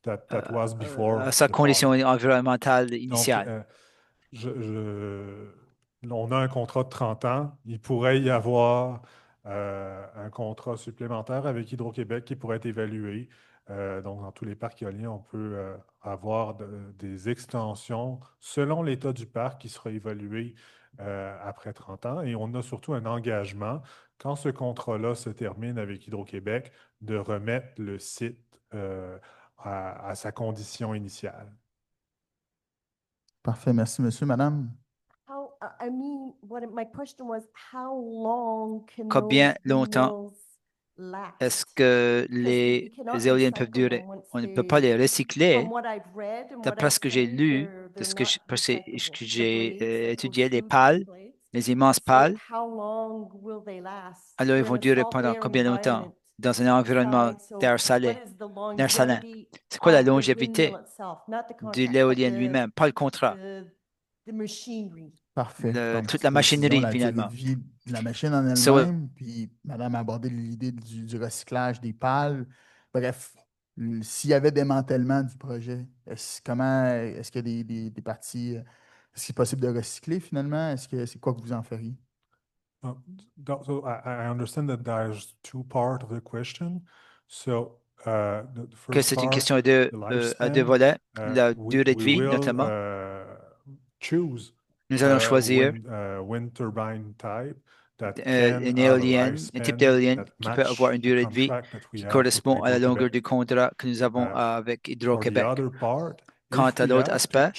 à sa condition environnementale initiale. On a un contrat de 30 ans. Il pourrait y avoir un contrat supplémentaire avec Hydro-Québec qui pourrait être évalué. Donc, dans tous les parcs éoliens, on peut avoir des extensions selon l'état du parc qui sera évalué après 30 ans. Et on a surtout un engagement, quand ce contrat-là se termine avec Hydro-Québec, de remettre le site à sa condition initiale. Parfait. Merci, monsieur. Madame? Combien longtemps est-ce que les éoliennes peuvent durer? On ne peut pas les recycler. D'après ce que j'ai lu, parce que j'ai étudié les pales, les immenses pales, alors ils vont durer pendant combien de temps dans un environnement d'air salin? C'est quoi la longévité de l'éolienne lui-même, pas le contrat? Parfait. Toute la machinerie, finalement. La machine en elle-même, puis Madame a abordé l'idée du recyclage des pales. Bref, s'il y avait démantèlement du projet, est-ce qu'il y a des parties, est-ce qu'il est possible de recycler finalement? C'est quoi que vous en feriez? I understand that there's two parts of the question. Que c'est une question à deux volets, la durée de vie notamment. Nous allons choisir une éolienne, un type d'éolienne qui peut avoir une durée de vie qui correspond à la longueur du contrat que nous avons avec Hydro-Québec. quant à l'autre aspect,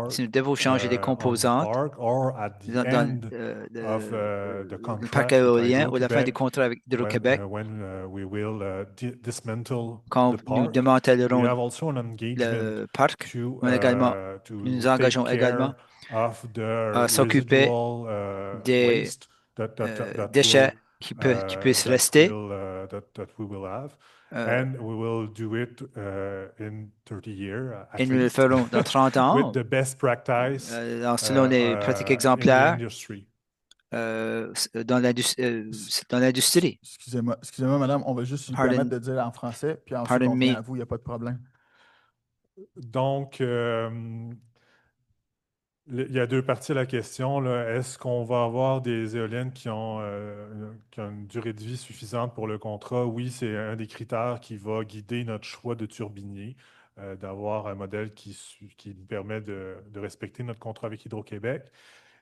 si nous devons changer des composantes dans le parc éolien ou à la fin du contrat avec Hydro-Québec, quand nous démantèlerons le parc, nous nous engageons également à s'occuper des déchets qui puissent rester. Et nous le ferons dans 30 ans, selon les pratiques exemplaires dans l'industrie. Excusez-moi, madame, on va juste lui permettre de dire en français, puis ensuite on vient à vous, il n'y a pas de problème. Donc, il y a deux parties à la question. Est-ce qu'on va avoir des éoliennes qui ont une durée de vie suffisante pour le contrat? Oui, c'est un des critères qui va guider notre choix de turbinier, d'avoir un modèle qui nous permet de respecter notre contrat avec Hydro-Québec.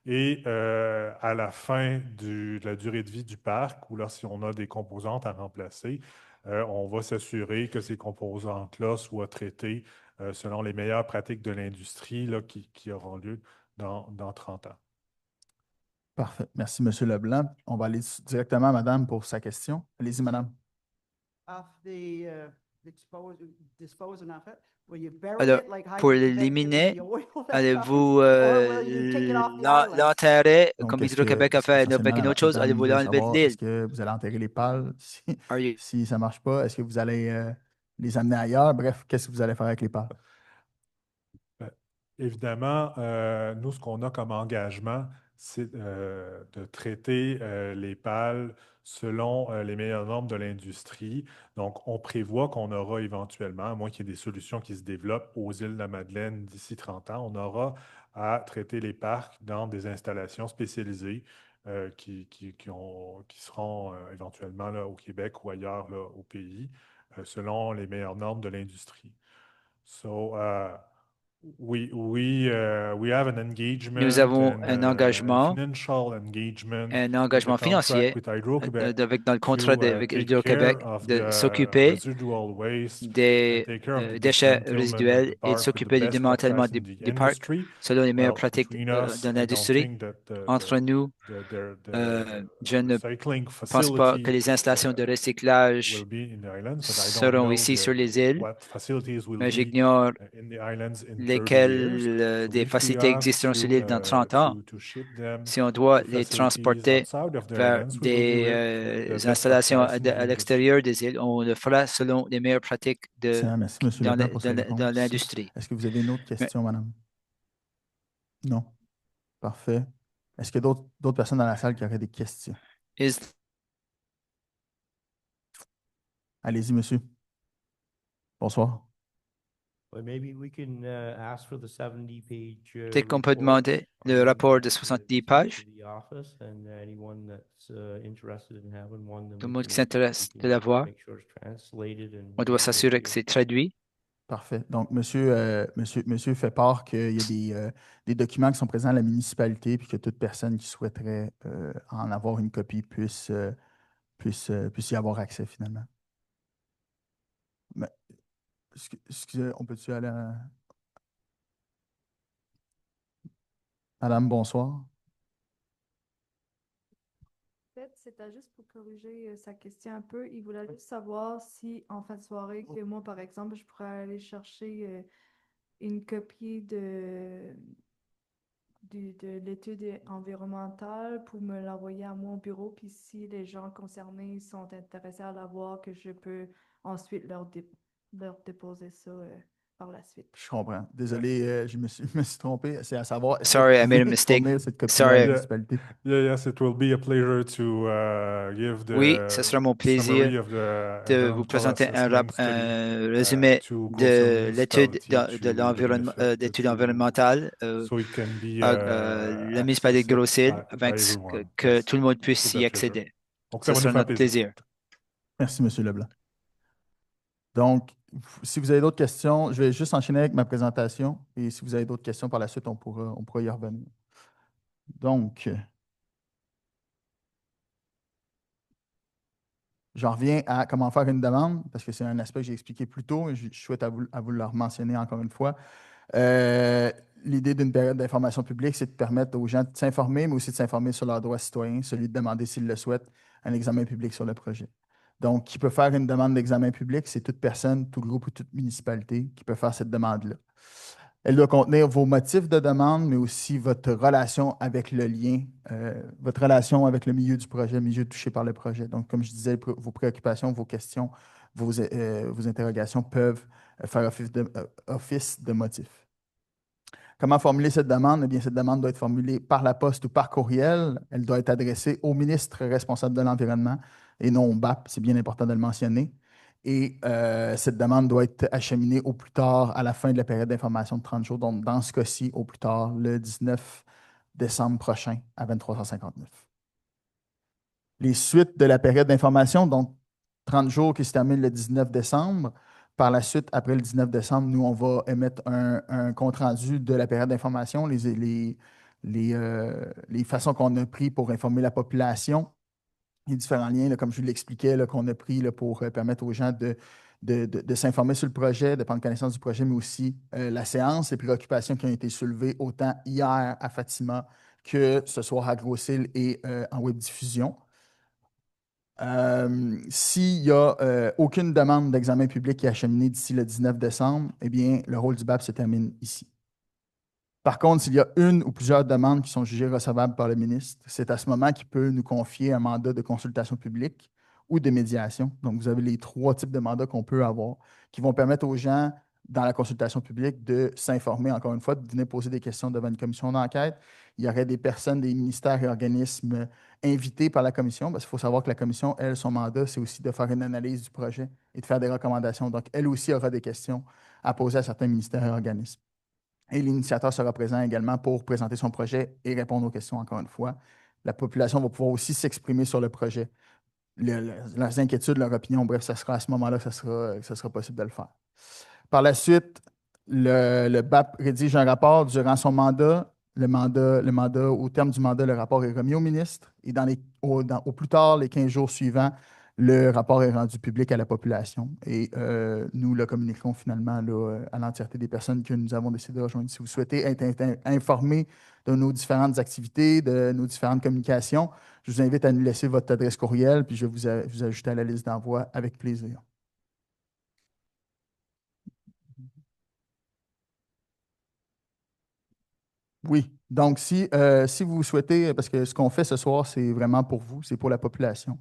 Et à la fin de la durée de vie du parc, ou si on a des composantes à remplacer, on va s'assurer que ces composantes-là soient traitées selon les meilleures pratiques de l'industrie qui auront lieu dans 30 ans. Parfait. Merci, M. Leblanc. On va aller directement à Madame pour sa question. Allez-y, Madame. Alors, pour l'éliminer, allez-vous l'enterrer comme Hydro-Québec a fait avec une autre chose? Allez-vous l'enlever de l'île? Est-ce que vous allez enterrer les pales si ça ne marche pas? Est-ce que vous allez les amener ailleurs? Bref, qu'est-ce que vous allez faire avec les pales? Évidemment, nous, ce qu'on a comme engagement, c'est de traiter les pales selon les meilleures normes de l'industrie. Donc, on prévoit qu'on aura éventuellement, à moins qu'il y ait des solutions qui se développent aux îles de la Madeleine d'ici 30 ans, on aura à traiter les parcs dans des installations spécialisées qui seront éventuellement là, au Québec ou ailleurs là, au pays, selon les meilleures normes de l'industrie. Nous avons un engagement financier dans le contrat avec Hydro-Québec de s'occuper des déchets résiduels et de s'occuper du démantèlement des parcs selon les meilleures pratiques de l'industrie. Entre nous, je ne pense pas que les installations de recyclage seront ici sur les îles, mais j'ignore lesquelles des facilités existeront sur l'île dans 30 ans. Si on doit les transporter vers des installations à l'extérieur des îles, on le fera selon les meilleures pratiques dans l'industrie. Est-ce que vous avez une autre question, madame? Non. Parfait. Est-ce qu'il y a d'autres personnes dans la salle qui auraient des questions? Allez-y, monsieur. Bonsoir. Peut-être qu'on peut demander le rapport de 70 pages. Tout le monde qui s'intéresse de l'avoir. On doit s'assurer que c'est traduit. Parfait. Donc, monsieur fait part qu'il y a des documents qui sont présents à la municipalité puis que toute personne qui souhaiterait en avoir une copie puisse y avoir accès finalement. Mais, excusez, on peut-tu aller à... Madame, bonsoir. C'était juste pour corriger sa question un peu. Il voulait juste savoir si, en fin de soirée, que moi, par exemple, je pourrais aller chercher une copie de l'étude environnementale pour me l'envoyer à mon bureau. Puis si les gens concernés sont intéressés à l'avoir, que je peux ensuite leur déposer ça par la suite. Je comprends. Désolé, je me suis trompé. C'est à savoir. Sorry, I made a mistake. Sorry. Yes, it will be a pleasure to give the oui, ce sera mon plaisir de vous présenter un résumé de l'étude environnementale à la municipalité de Gros-Îles afin que tout le monde puisse y accéder. Ce sera notre plaisir. Merci, M. Leblanc. Donc, si vous avez d'autres questions, je vais juste enchaîner avec ma présentation et si vous avez d'autres questions par la suite, on pourra y revenir. Donc, j'en reviens à comment faire une demande parce que c'est un aspect que j'ai expliqué plus tôt et je souhaite à vous le mentionner encore une fois. L'idée d'une période d'information publique, c'est de permettre aux gens de s'informer, mais aussi de s'informer sur leurs droits citoyens, celui de demander, s'ils le souhaitent, un examen public sur le projet. Donc, qui peut faire une demande d'examen public, c'est toute personne, tout groupe ou toute municipalité qui peut faire cette demande-là. Elle doit contenir vos motifs de demande, mais aussi votre relation avec le lien, votre relation avec le milieu du projet, le milieu touché par le projet. Donc, comme je disais, vos préoccupations, vos questions, vos interrogations peuvent faire office de motif. Comment formuler cette demande? Eh bien, cette demande doit être formulée par la poste ou par courriel. Elle doit être adressée au ministre responsable de l'Environnement et non au BAP, c'est bien important de le mentionner. Et cette demande doit être acheminée au plus tard à la fin de la période d'information de 30 jours, donc dans ce cas-ci, au plus tard le 19 décembre prochain à 23h59. Les suites de la période d'information, donc 30 jours qui se terminent le 19 décembre. Par la suite, après le 19 décembre, nous, on va émettre un compte-rendu de la période d'information, les façons qu'on a prises pour informer la population, les différents liens, là, comme je l'expliquais, qu'on a pris là, pour permettre aux gens de s'informer sur le projet, de prendre connaissance du projet, mais aussi la séance, les préoccupations qui ont été soulevées autant hier à Fatima que ce soir à Gros-Île et en web diffusion. S'il n'y a aucune demande d'examen public qui est acheminée d'ici le 19 décembre, eh bien, le rôle du BAP se termine ici. Par contre, s'il y a une ou plusieurs demandes qui sont jugées recevables par le ministre, c'est à ce moment qu'il peut nous confier un mandat de consultation publique ou de médiation. Donc, vous avez les 3 types de mandats qu'on peut avoir qui vont permettre aux gens, dans la consultation publique, de s'informer, encore une fois, de venir poser des questions devant une commission d'enquête. Il y aurait des personnes, des ministères et organismes invités par la commission, parce qu'il faut savoir que la commission, elle, son mandat, c'est aussi de faire une analyse du projet et de faire des recommandations. Donc, elle aussi aura des questions à poser à certains ministères et organismes. Et l'initiateur sera présent également pour présenter son projet et répondre aux questions, encore une fois. La population va pouvoir aussi s'exprimer sur le projet, leurs inquiétudes, leurs opinions. Bref, ce sera à ce moment-là que ça sera possible de le faire. Par la suite, le BAP rédige un rapport durant son mandat. Au terme du mandat, le rapport est remis au ministre et au plus tard, les 15 jours suivants, le rapport est rendu public à la population et nous le communiquerons finalement là, à l'entièreté des personnes que nous avons décidé de rejoindre. Si vous souhaitez être informé de nos différentes activités, de nos différentes communications, je vous invite à nous laisser votre adresse courriel, puis je vais vous ajouter à la liste d'envoi avec plaisir. Oui, donc si vous souhaitez, parce que ce qu'on fait ce soir, c'est vraiment pour vous, c'est pour la population.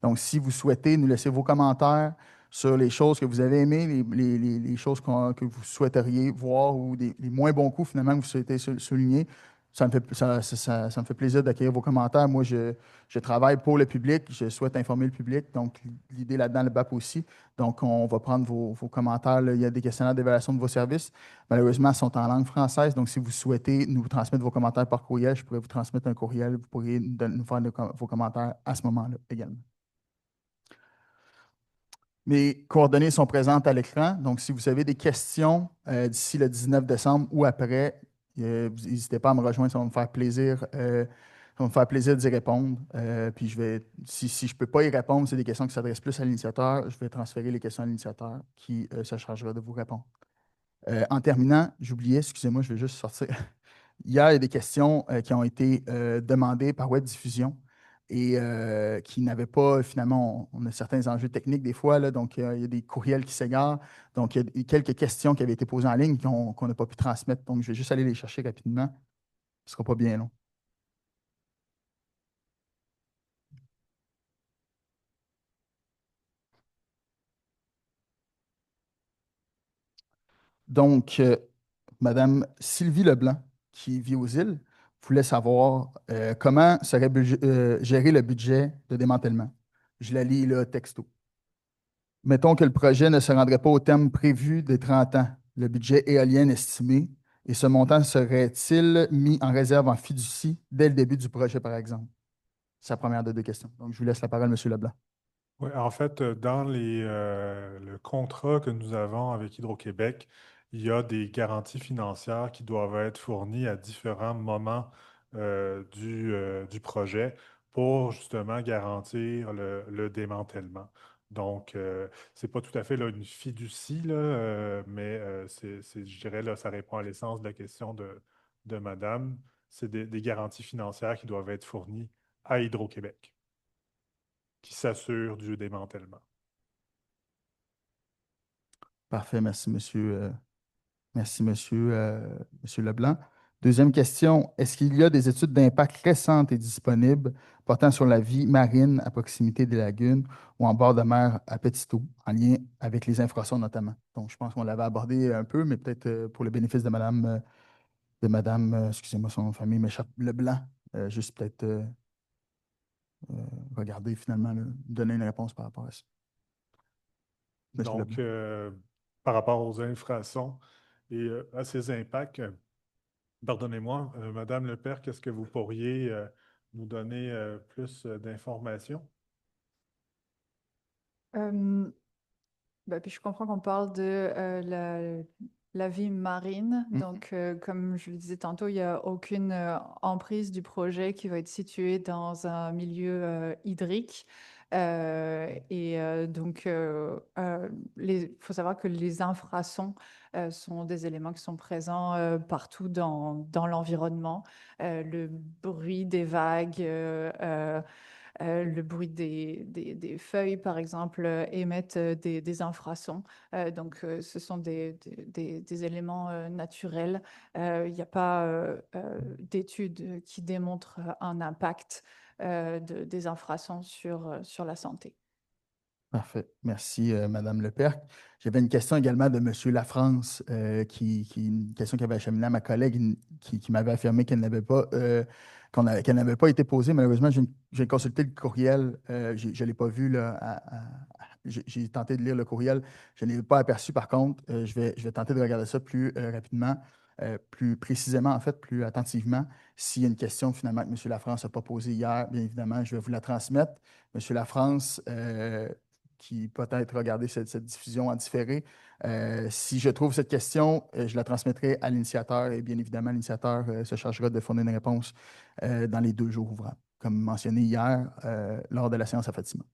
Donc, si vous souhaitez nous laisser vos commentaires sur les choses que vous avez aimées, les choses que vous souhaiteriez voir ou les moins bons coups finalement que vous souhaitez souligner, ça me fait plaisir d'accueillir vos commentaires. Moi, je travaille pour le public, je souhaite informer le public, donc l'idée là-dedans, le BAP aussi. Donc, on va prendre vos commentaires. Là. Il y a des questionnaires d'évaluation de vos services. Malheureusement, ils sont en langue française, donc si vous souhaitez nous transmettre vos commentaires par courriel, je pourrais vous transmettre un courriel. Vous pourriez nous faire vos commentaires à ce moment-là également. Mes coordonnées sont présentes à l'écran. Donc, si vous avez des questions d'ici le 19 décembre ou après, n'hésitez pas à me rejoindre. Ça va me faire plaisir d'y répondre. Puis, si je ne peux pas y répondre, c'est des questions qui s'adressent plus à l'initiateur. Je vais transférer les questions à l'initiateur qui se chargera de vous répondre. En terminant, j'oubliais, excusez-moi, je vais juste sortir. Hier, il y a des questions qui ont été demandées par web diffusion et qui n'avaient pas, finalement, on a certains enjeux techniques des fois, là, donc il y a des courriels qui s'égarent. Donc, il y a quelques questions qui avaient été posées en ligne qu'on n'a pas pu transmettre. Donc, je vais juste aller les chercher rapidement. Ce ne sera pas bien long. Donc, Madame Sylvie Leblanc, qui vit aux îles, voulait savoir comment serait géré le budget de démantèlement. Je la lis là, texto. Mettons que le projet ne se rendrait pas au terme prévu des 30 ans. Le budget éolien estimé et ce montant serait-il mis en réserve en fiducie dès le début du projet, par exemple? C'est la première de 2 questions. Donc, je vous laisse la parole, M. Leblanc. Oui, en fait, dans le contrat que nous avons avec Hydro-Québec, il y a des garanties financières qui doivent être fournies à différents moments du projet pour justement garantir le démantèlement. Donc, ce n'est pas tout à fait là, une fiducie, là, mais je dirais, là, ça répond à l'essence de la question de Madame. C'est des garanties financières qui doivent être fournies à Hydro-Québec, qui s'assurent du démantèlement. Parfait, merci, monsieur Leblanc. Deuxième question, est-ce qu'il y a des études d'impact récentes et disponibles portant sur la vie marine à proximité des lagunes ou en bord de mer à Petitot, en lien avec les infrasons notamment? Donc, je pense qu'on l'avait abordé un peu, mais peut-être pour le bénéfice de Madame, excusez-moi, son nom de famille m'échappe, Leblanc, juste peut-être regarder finalement, là, donner une réponse par rapport à ça. Monsieur Donc, Leblanc. par rapport aux infrasons et à ces impacts, pardonnez-moi, Madame Lepère, qu'est-ce que vous pourriez nous donner plus d'informations? Puis je comprends qu'on parle de la vie marine. Mhm. Donc, comme je le disais tantôt, il n'y a aucune emprise du projet qui va être situé dans un milieu hydrique. Donc, il faut savoir que les infrasons sont des éléments qui sont présents partout dans l'environnement. Le bruit des vagues, le bruit des feuilles, par exemple, émettent des infrasons. Donc, ce sont des éléments naturels. Il n'y a pas d'études qui démontrent un impact des infrasons sur la santé. Parfait. Merci, Madame Leperc. J'avais une question également de Monsieur Lafrance, une question qui avait acheminé à ma collègue qui m'avait affirmé qu'elle n'avait pas, qu'elle n'avait pas été posée. Malheureusement, j'ai consulté le courriel. Je ne l'ai pas vu. Là, j'ai tenté de lire le courriel. Je ne l'ai pas aperçu. Par contre, je vais tenter de regarder ça plus rapidement, plus précisément, en fait, plus attentivement. S'il y a une question finalement que M. Lafrance n'a pas posée hier, bien évidemment, je vais vous la transmettre. M. Lafrance, qui peut-être regarder cette diffusion en différé. Si je trouve cette question, je la transmettrai à l'initiateur et bien évidemment, l'initiateur se chargera de fournir une réponse dans les 2 jours ouvrables, comme mentionné hier lors de la séance à Fatima.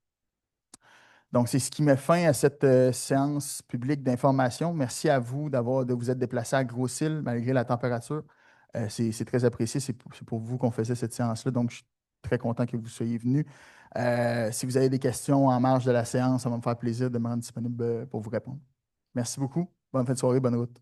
Donc, c'est ce qui met fin à cette séance publique d'information. Merci à vous de vous être déplacé à Gros-Île malgré la température. C'est très apprécié. C'est pour vous qu'on faisait cette séance-là. Donc, je suis très content que vous soyez venus. Si vous avez des questions en marge de la séance, ça va me faire plaisir de me rendre disponible pour vous répondre. Merci beaucoup. Bonne fin de soirée, bonne route.